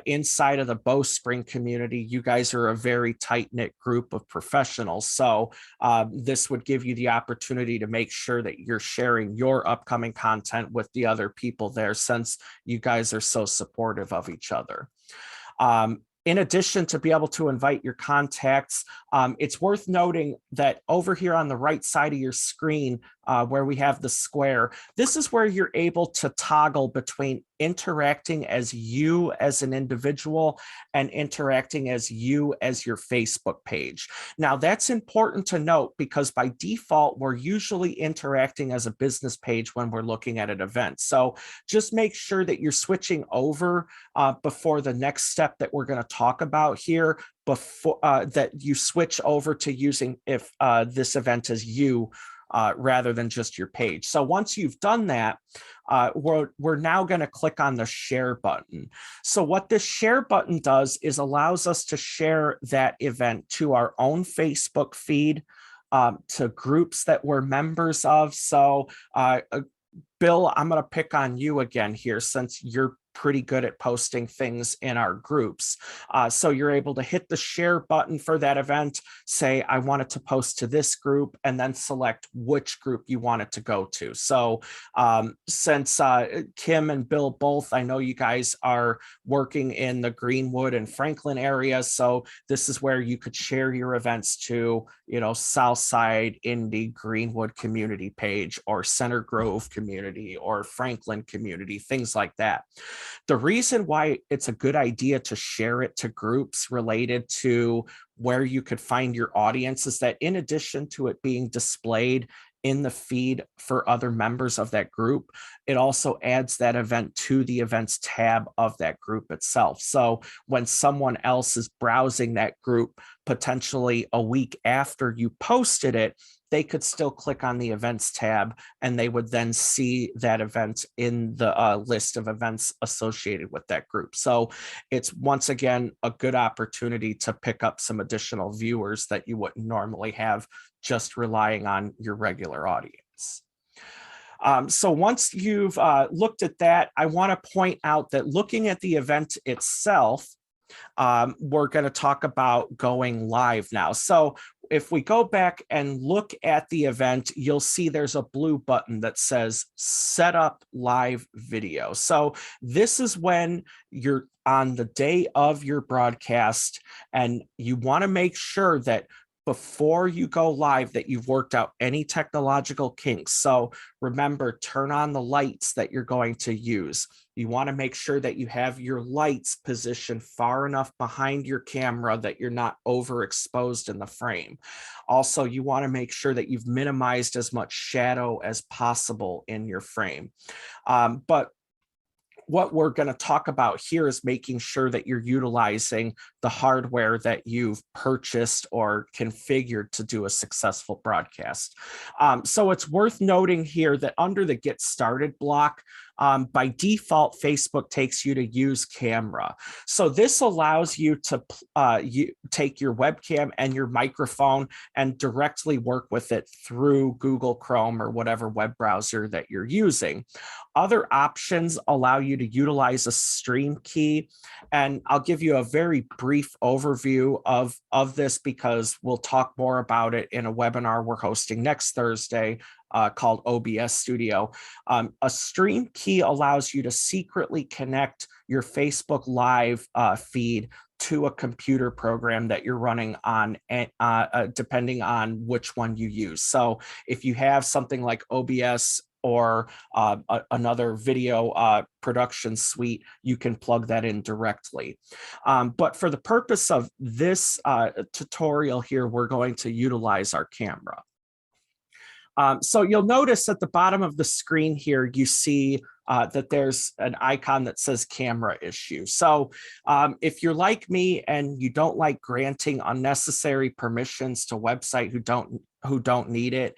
A: inside of the Bowspring community, you guys are a very tight-knit group of professionals. So this would give you the opportunity to make sure that you're sharing your upcoming content with the other people there, since you guys are so supportive of each other. in addition to be able to invite your contacts, it's worth noting that over here on the right side of your screen, where we have the square, this is where you're able to toggle between interacting as you as an individual and interacting as you as your Facebook page. Now, that's important to note because by default, we're usually interacting as a business page when we're looking at an event. So just make sure that you're switching over before the next step that we're going to talk about here, before that you switch over to using if this event is you rather than just your page. So once you've done that, we're now going to click on the share button. So what this share button does is allows us to share that event to our own Facebook feed, to groups that we're members of. So Bill, I'm going to pick on you again here since you're pretty good at posting things in our groups. So you're able to hit the share button for that event, say, I want it to post to this group, and then select which group you want it to go to. So since Kim and Bill both, I know you guys are working in the Greenwood and Franklin areas. So this is where you could share your events to, Southside, Indy, Greenwood community page, or Center Grove community, or Franklin community, things like that. The reason why it's a good idea to share it to groups related to where you could find your audience is that in addition to it being displayed in the feed for other members of that group, it also adds that event to the events tab of that group itself. So when someone else is browsing that group, potentially a week after you posted it, they could still click on the events tab and they would then see that event in the list of events associated with that group. So it's once again a good opportunity to pick up some additional viewers that you wouldn't normally have just relying on your regular audience. So once you've looked at that, I want to point out that looking at the event itself, we're going to talk about going live now. So if we go back and look at the event, you'll see there's a blue button that says set up live video. So this is when you're on the day of your broadcast and you want to make sure that before you go live that you've worked out any technological kinks. So remember, turn on the lights that you're going to use. You want to make sure that you have your lights positioned far enough behind your camera that you're not overexposed in the frame. Also, you want to make sure that you've minimized as much shadow as possible in your frame. But what we're going to talk about here is making sure that you're utilizing the hardware that you've purchased or configured to do a successful broadcast. So it's worth noting here that under the Get Started block, by default, Facebook takes you to use camera. So this allows you to take your webcam and your microphone and directly work with it through Google Chrome or whatever web browser that you're using. Other options allow you to utilize a stream key. And I'll give you a very brief overview of this because we'll talk more about it in a webinar we're hosting next Thursday called OBS Studio. A stream key allows you to secretly connect your Facebook Live feed to a computer program that you're running on, depending on which one you use. So if you have something like OBS or another video production suite, you can plug that in directly. But for the purpose of this tutorial here, we're going to utilize our camera. So you'll notice at the bottom of the screen here, you see that there's an icon that says camera issue. So if you're like me and you don't like granting unnecessary permissions to websites who don't need it,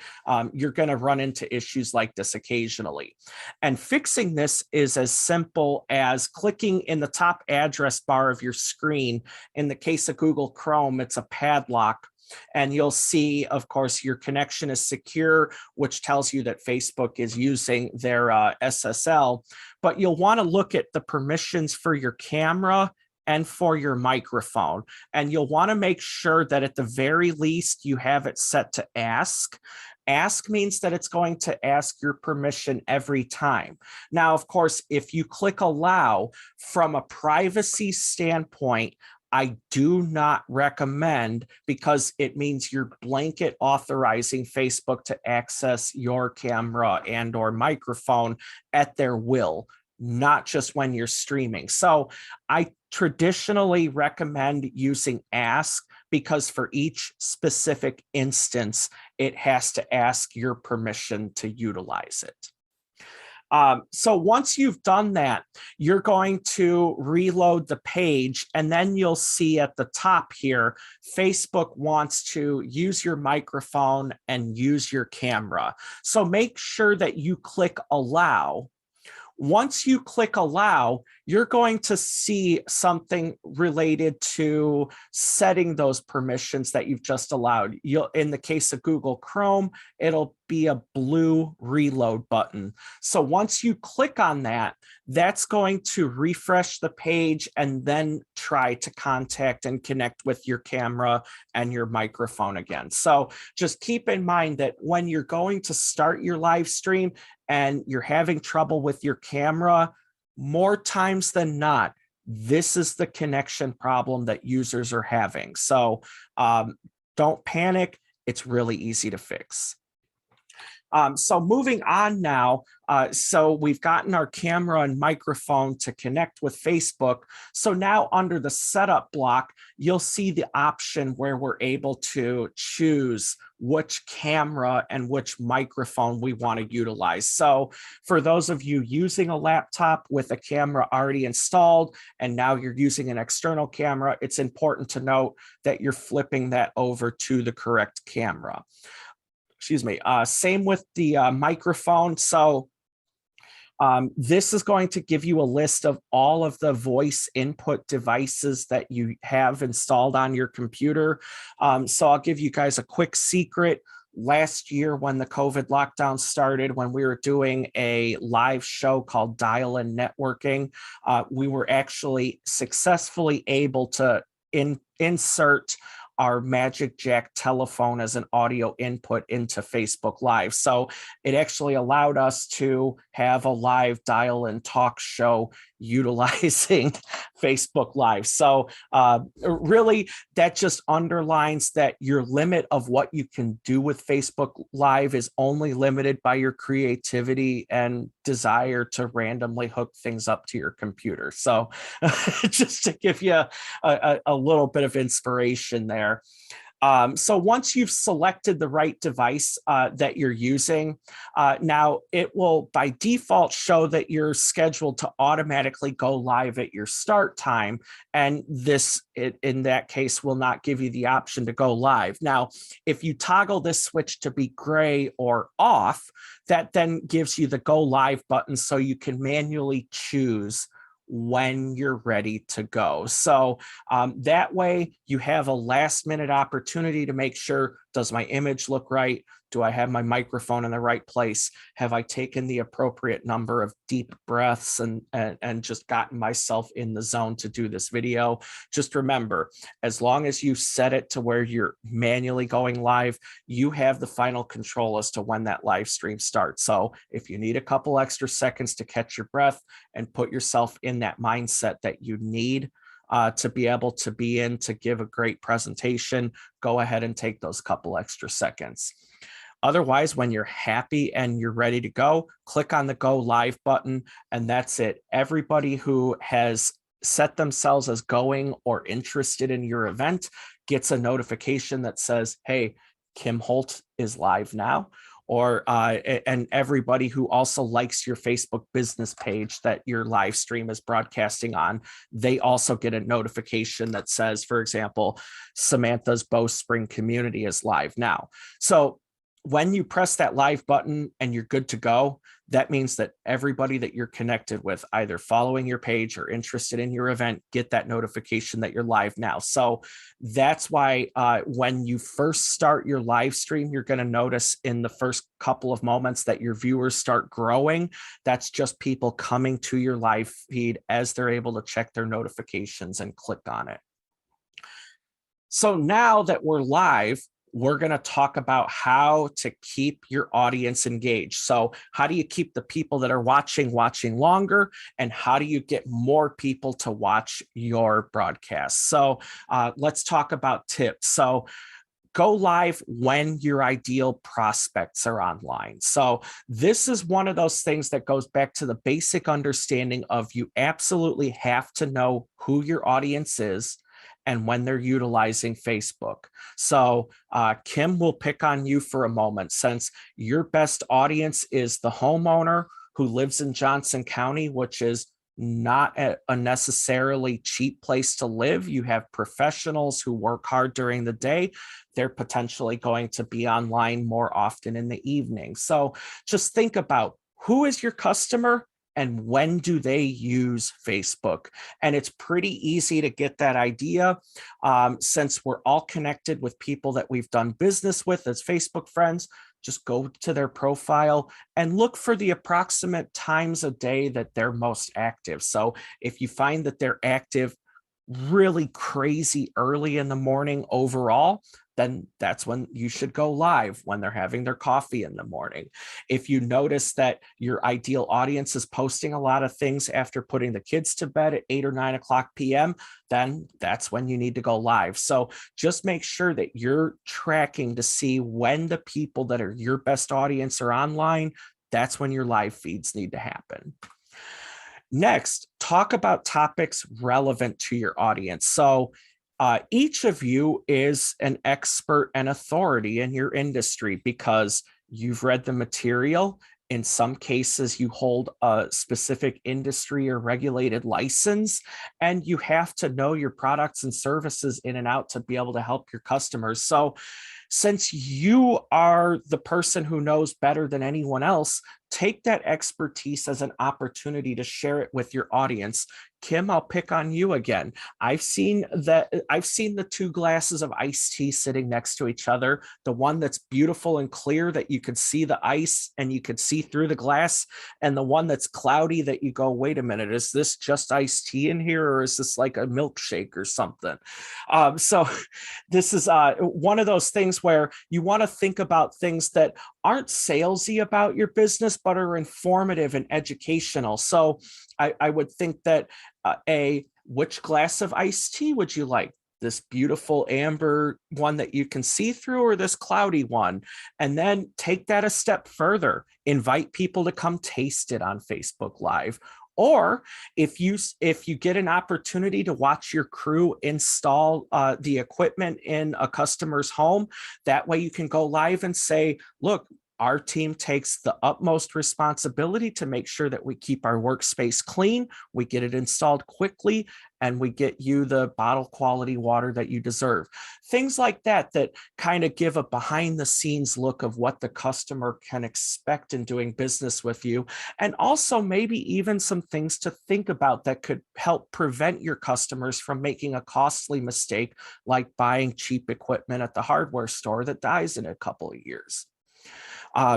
A: you're going to run into issues like this occasionally. And fixing this is as simple as clicking in the top address bar of your screen. In the case of Google Chrome, it's a padlock. And you'll see, of course, your connection is secure, which tells you that Facebook is using their SSL. But you'll want to look at the permissions for your camera and for your microphone. And you'll want to make sure that at the very least you have it set to ask. Ask means that it's going to ask your permission every time. Now, of course, if you click allow, from a privacy standpoint, I do not recommend, because it means you're blanket authorizing Facebook to access your camera and or microphone at their will, not just when you're streaming. So I traditionally recommend using Ask, because for each specific instance, it has to ask your permission to utilize it. So once you've done that, you're going to reload the page, and then you'll see at the top here, Facebook wants to use your microphone and use your camera. So make sure that you click allow. Once you click allow, you're going to see something related to setting those permissions that you've just allowed. In the case of Google Chrome, it'll be a blue reload button. So once you click on that, that's going to refresh the page and then try to contact and connect with your camera and your microphone again. So just keep in mind that when you're going to start your live stream and you're having trouble with your camera, more times than not, this is the connection problem that users are having. So don't panic. It's really easy to fix. So moving on now, so we've gotten our camera and microphone to connect with Facebook. So now under the setup block, you'll see the option where we're able to choose which camera and which microphone we want to utilize. So for those of you using a laptop with a camera already installed, and now you're using an external camera, it's important to note that you're flipping that over to the correct camera. Excuse me. Same with the microphone. So this is going to give you a list of all of the voice input devices that you have installed on your computer. So I'll give you guys a quick secret. Last year, when the COVID lockdown started, when we were doing a live show called Dial-In Networking, we were actually successfully able to insert our Magic Jack telephone as an audio input into Facebook Live. So it actually allowed us to have a live dial-in talk show utilizing Facebook Live. So really, that just underlines that your limit of what you can do with Facebook Live is only limited by your creativity and desire to randomly hook things up to your computer. So just to give you a little bit of inspiration there. So once you've selected the right device that you're using, now it will by default show that you're scheduled to automatically go live at your start time. And this, in that case, will not give you the option to go live. Now, if you toggle this switch to be gray or off, that then gives you the go live button so you can manually choose when you're ready to go. So that way you have a last minute opportunity to make sure, does my image look right? Do I have my microphone in the right place? Have I taken the appropriate number of deep breaths and just gotten myself in the zone to do this video? Just remember, as long as you set it to where you're manually going live, you have the final control as to when that live stream starts. So if you need a couple extra seconds to catch your breath and put yourself in that mindset that you need to be able to be in to give a great presentation, go ahead and take those couple extra seconds. Otherwise, when you're happy and you're ready to go, click on the go live button, and that's it. Everybody who has set themselves as going or interested in your event gets a notification that says, hey, Kim Holt is live now. Or and everybody who also likes your Facebook business page that your live stream is broadcasting on, they also get a notification that says, for example, Samantha's Bowspring community is live now. So when you press that live button and you're good to go, that means that everybody that you're connected with, either following your page or interested in your event, get that notification that you're live now. So that's why when you first start your live stream, you're going to notice in the first couple of moments that your viewers start growing. That's just people coming to your live feed as they're able to check their notifications and click on it. So now that we're live, we're going to talk about how to keep your audience engaged. So how do you keep the people that are watching longer, and how do you get more people to watch your broadcast? So let's talk about tips. So go live when your ideal prospects are online. So this is one of those things that goes back to the basic understanding of you absolutely have to know who your audience is and when they're utilizing Facebook. So Kim, will pick on you for a moment, since your best audience is the homeowner who lives in Johnson County, which is not a necessarily cheap place to live. You have professionals who work hard during the day. They're potentially going to be online more often in the evening. So just think about, who is your customer and when do they use Facebook? And it's pretty easy to get that idea, since we're all connected with people that we've done business with as Facebook friends. Just go to their profile and look for the approximate times a day that they're most active. So if you find that they're active really crazy early in the morning overall, then that's when you should go live, when they're having their coffee in the morning. If you notice that your ideal audience is posting a lot of things after putting the kids to bed at 8 or 9 o'clock p.m., then that's when you need to go live. So just make sure that you're tracking to see when the people that are your best audience are online. That's when your live feeds need to happen. Next, talk about topics relevant to your audience. So each of you is an expert and authority in your industry because you've read the material. In some cases, you hold a specific industry or regulated license, and you have to know your products and services in and out to be able to help your customers. So since you are the person who knows better than anyone else, take that expertise as an opportunity to share it with your audience. Kim, I'll pick on you again. I've seen the two glasses of iced tea sitting next to each other, the one that's beautiful and clear that you could see the ice and you could see through the glass, and the one that's cloudy that you go, wait a minute, is this just iced tea in here, or is this like a milkshake or something? So this is one of those things where you want to think about things that aren't salesy about your business, but are informative and educational. So I would think that which glass of iced tea would you like? This beautiful amber one that you can see through, or this cloudy one? And then take that a step further. Invite people to come taste it on Facebook Live. Or if you get an opportunity to watch your crew install the equipment in a customer's home, that way you can go live and say, look, our team takes the utmost responsibility to make sure that we keep our workspace clean, we get it installed quickly, and we get you the bottle quality water that you deserve. Things like that kind of give a behind the scenes look of what the customer can expect in doing business with you. And also maybe even some things to think about that could help prevent your customers from making a costly mistake, like buying cheap equipment at the hardware store that dies in a couple of years.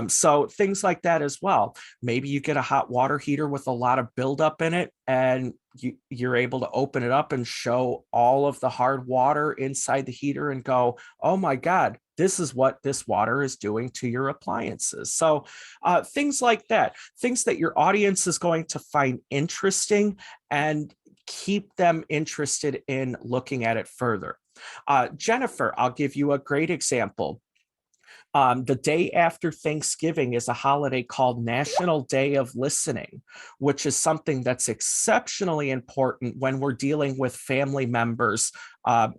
A: So things like that as well. Maybe you get a hot water heater with a lot of buildup in it, and you're able to open it up and show all of the hard water inside the heater and go, oh my God, this is what this water is doing to your appliances. So things like that, things that your audience is going to find interesting and keep them interested in looking at it further. Jennifer, I'll give you a great example. The day after Thanksgiving is a holiday called National Day of Listening, which is something that's exceptionally important when we're dealing with family members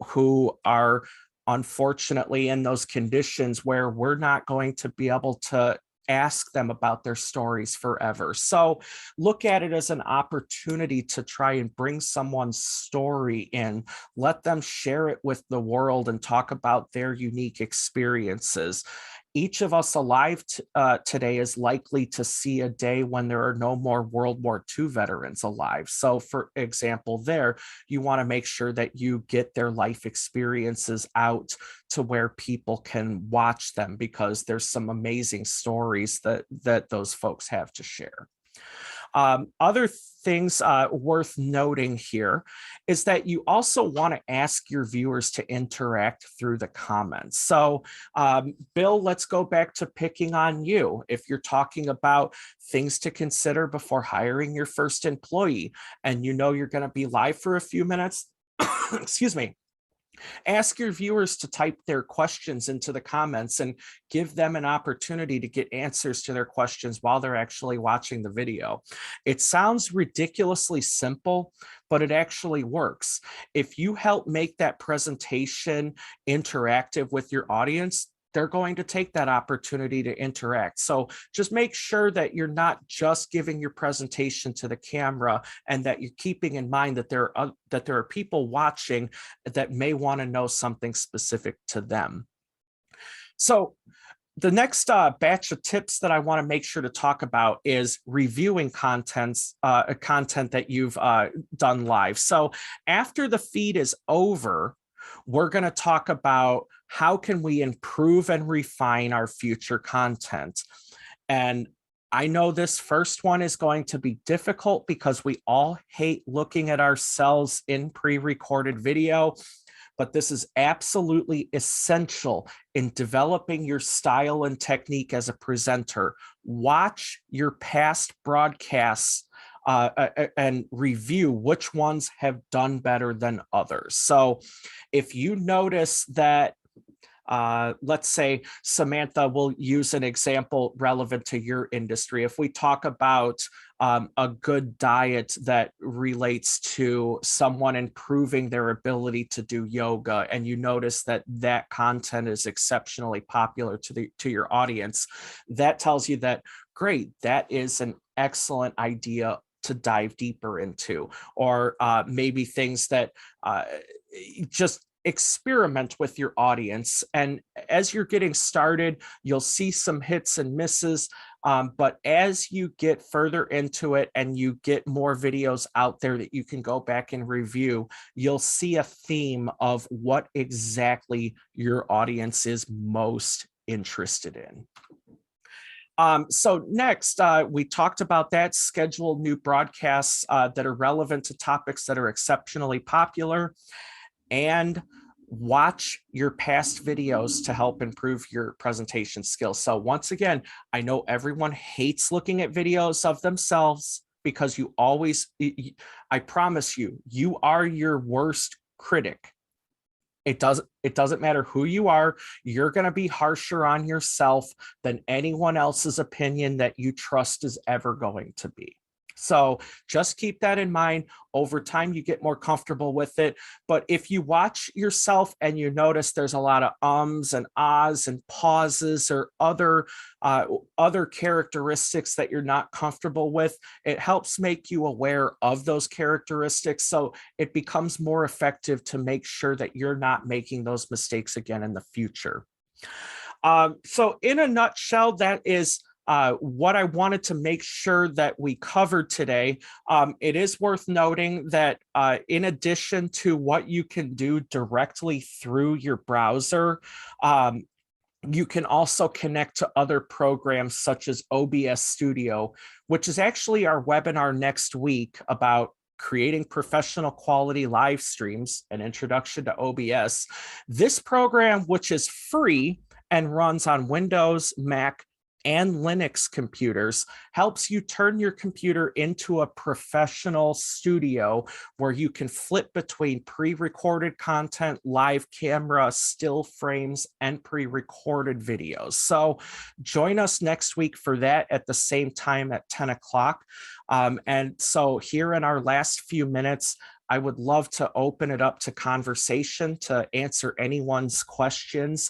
A: who are unfortunately in those conditions where we're not going to be able to ask them about their stories forever. So look at it as an opportunity to try and bring someone's story in, let them share it with the world and talk about their unique experiences. Each of us alive today is likely to see a day when there are no more World War II veterans alive. So for example, there, you want to make sure that you get their life experiences out to where people can watch them, because there's some amazing stories that those folks have to share. Other things worth noting here is that you also want to ask your viewers to interact through the comments. So Bill, let's go back to picking on you. If you're talking about things to consider before hiring your first employee, and you know you're going to be live for a few minutes, excuse me, ask your viewers to type their questions into the comments and give them an opportunity to get answers to their questions while they're actually watching the video. It sounds ridiculously simple, but it actually works. If you help make that presentation interactive with your audience, they're going to take that opportunity to interact. So just make sure that you're not just giving your presentation to the camera, and that you're keeping in mind that there are people watching that may want to know something specific to them. So the next batch of tips that I want to make sure to talk about is reviewing content that you've done live. So after the feed is over, we're going to talk about how can we improve and refine our future content. And I know this first one is going to be difficult because we all hate looking at ourselves in pre-recorded video, but this is absolutely essential in developing your style and technique as a presenter. Watch your past broadcasts and review which ones have done better than others. So if you notice that, let's say, Samantha, will use an example relevant to your industry. If we talk about a good diet that relates to someone improving their ability to do yoga, and you notice that that content is exceptionally popular to your audience, that tells you that, great, that is an excellent idea to dive deeper into. Or maybe things that just experiment with your audience. And as you're getting started, you'll see some hits and misses. But as you get further into it and you get more videos out there that you can go back and review, you'll see a theme of what exactly your audience is most interested in. So next, we talked about that, schedule new broadcasts that are relevant to topics that are exceptionally popular, and watch your past videos to help improve your presentation skills. So once again, I know everyone hates looking at videos of themselves because you always, I promise you, you are your worst critic. It doesn't matter who you are. You're going to be harsher on yourself than anyone else's opinion that you trust is ever going to be. So just keep that in mind. Over time, you get more comfortable with it. But if you watch yourself and you notice there's a lot of ums and ahs and pauses or other characteristics that you're not comfortable with, it helps make you aware of those characteristics. So it becomes more effective to make sure that you're not making those mistakes again in the future. So in a nutshell, that is what I wanted to make sure that we covered today. It is worth noting that in addition to what you can do directly through your browser, you can also connect to other programs such as OBS Studio, which is actually our webinar next week about creating professional quality live streams, an introduction to OBS. This program, which is free and runs on Windows, Mac, and Linux computers, helps you turn your computer into a professional studio where you can flip between pre-recorded content, live camera, still frames, and pre-recorded videos. So join us next week for that at the same time at 10 o'clock. And so here in our last few minutes, I would love to open it up to conversation to answer anyone's questions,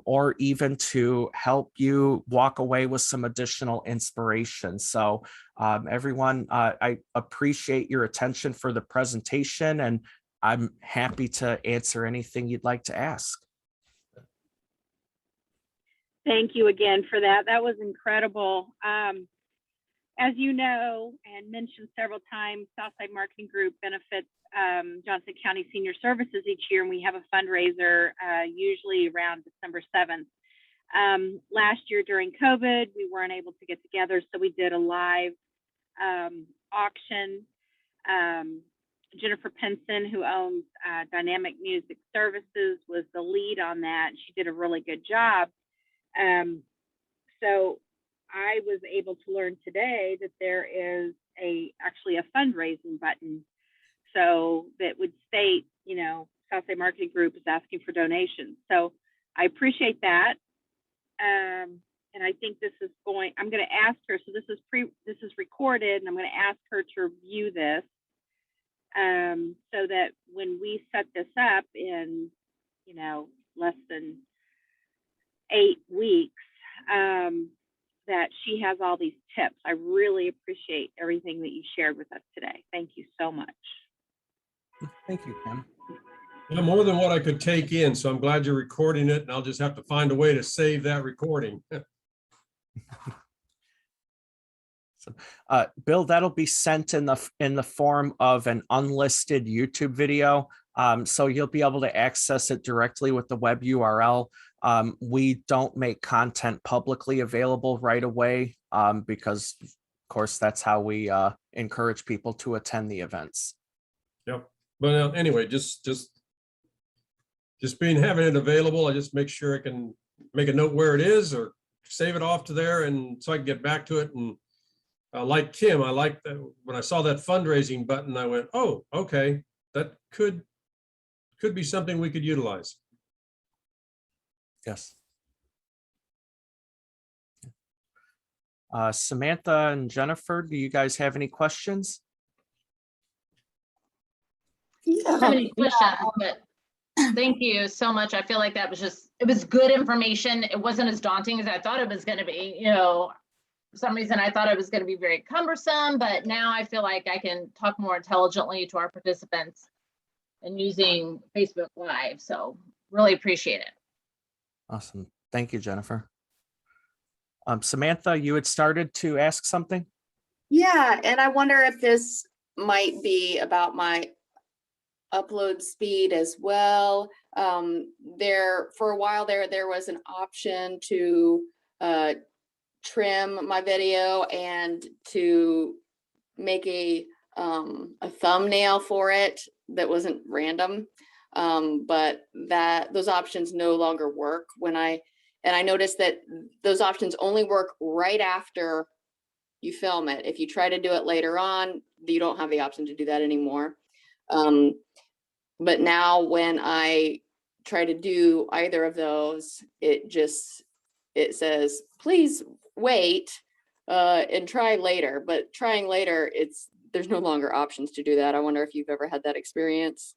A: or even to help you walk away with some additional inspiration. So everyone, I appreciate your attention for the presentation, and I'm happy to answer anything you'd like to ask.
C: Thank you again for that. That was incredible. As you know, and mentioned several times, Southside Marketing Group benefits Johnson County Senior Services each year, and we have a fundraiser usually around December 7th. Last year during COVID, we weren't able to get together, so we did a live auction. Jennifer Penson, who owns Dynamic Music Services, was the lead on that. She did a really good job. So I was able to learn today that there is actually a fundraising button. So that would state, Southside Marketing Group is asking for donations. So I appreciate that. And I think I'm going to ask her, so this is recorded, and I'm going to ask her to review this so that when we set this up in, less than 8 weeks, that she has all these tips. I really appreciate everything that you shared with us today. Thank you so much.
A: Thank you, Kim.
E: Yeah, more than what I could take in. So I'm glad you're recording it, and I'll just have to find a way to save that recording.
A: Bill, that'll be sent in the form of an unlisted YouTube video. So you'll be able to access it directly with the web URL. We don't make content publicly available right away because, of course, that's how we encourage people to attend the events.
E: Yep. But anyway, just having it available, I just make sure I can make a note where it is or save it off to there, and so I can get back to it. And like Kim, I like that when I saw that fundraising button, I went, oh, okay, that could be something we could utilize.
A: Yes. Samantha and Jennifer, do you guys have any questions?
D: I don't have any questions, but thank you so much. I feel like that was it was good information. It wasn't as daunting as I thought it was going to be. For some reason, I thought it was going to be very cumbersome, but now I feel like I can talk more intelligently to our participants and using Facebook Live. So really appreciate it.
A: Awesome. Thank you, Jennifer. Samantha, you had started to ask something?
B: Yeah, and I wonder if this might be about my upload speed as well. For a while there was an option to trim my video and to make a thumbnail for it that wasn't random. But those options no longer work and I noticed that those options only work right after you film it. If you try to do it later on, you don't have the option to do that anymore. But now when I try to do either of those, it says, please wait and try later. But trying later, there's no longer options to do that. I wonder if you've ever had that experience.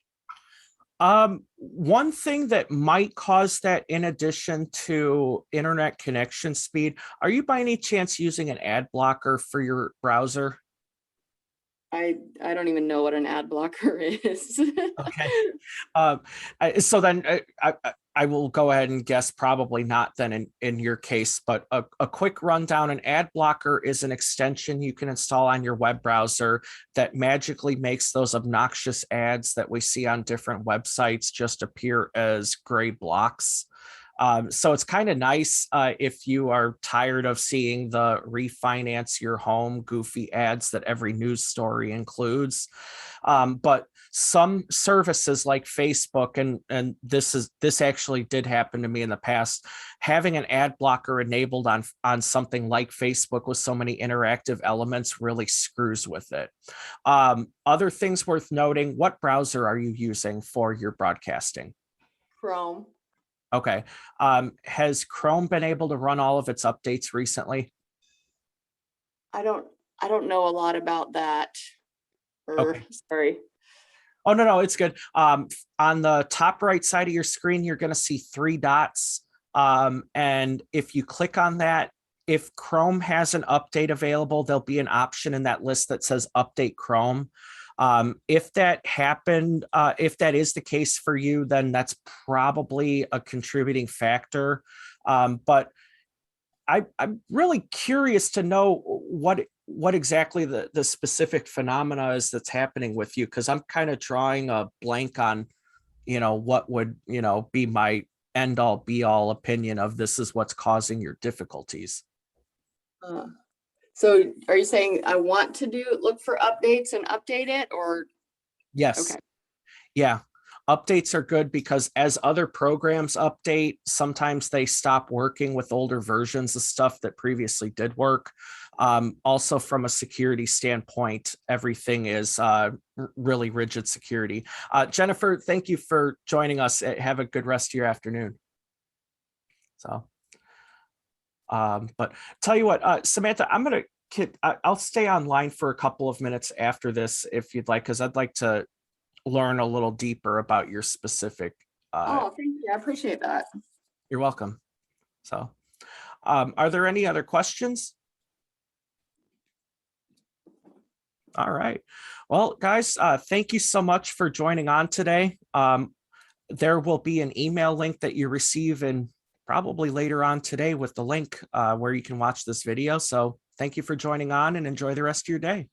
A: One thing that might cause that, in addition to internet connection speed, are you by any chance using an ad blocker for your browser?
B: I don't even know what an ad blocker is.
A: Okay. So then I will go ahead and guess probably not then in your case, but a quick rundown. An ad blocker is an extension you can install on your web browser that magically makes those obnoxious ads that we see on different websites just appear as gray blocks. So it's kind of nice if you are tired of seeing the refinance your home goofy ads that every news story includes. But some services like Facebook, and this actually did happen to me in the past, having an ad blocker enabled on something like Facebook with so many interactive elements really screws with it. Other things worth noting: what browser are you using for your broadcasting?
B: Chrome.
A: Okay. Has Chrome been able to run all of its updates recently?
B: I don't know a lot about that.
A: Okay.
B: Sorry.
A: Oh, no, it's good. On the top right side of your screen, you're going to see 3 dots. And if you click on that, if Chrome has an update available, there'll be an option in that list that says Update Chrome. If that happened, if that is the case for you, then that's probably a contributing factor. But I'm really curious to know what exactly the specific phenomena is that's happening with you, because I'm kind of drawing a blank on, what would, be my end all be all opinion of this is what's causing your difficulties.
B: So are you saying I want to look for updates and update it, or?
A: Yes.
B: Okay.
A: Yeah. Updates are good because as other programs update, sometimes they stop working with older versions of stuff that previously did work. Also, from a security standpoint, everything is really rigid security. Jennifer, thank you for joining us. Have a good rest of your afternoon. So, but tell you what, Samantha, I'll stay online for a couple of minutes after this if you'd like, because I'd like to learn a little deeper about your specific.
B: Oh, thank you. I appreciate that.
A: You're welcome. So, are there any other questions? All right. Well, guys, thank you so much for joining on today. There will be an email link that you receive in probably later on today with the link where you can watch this video. So thank you for joining on and enjoy the rest of your day.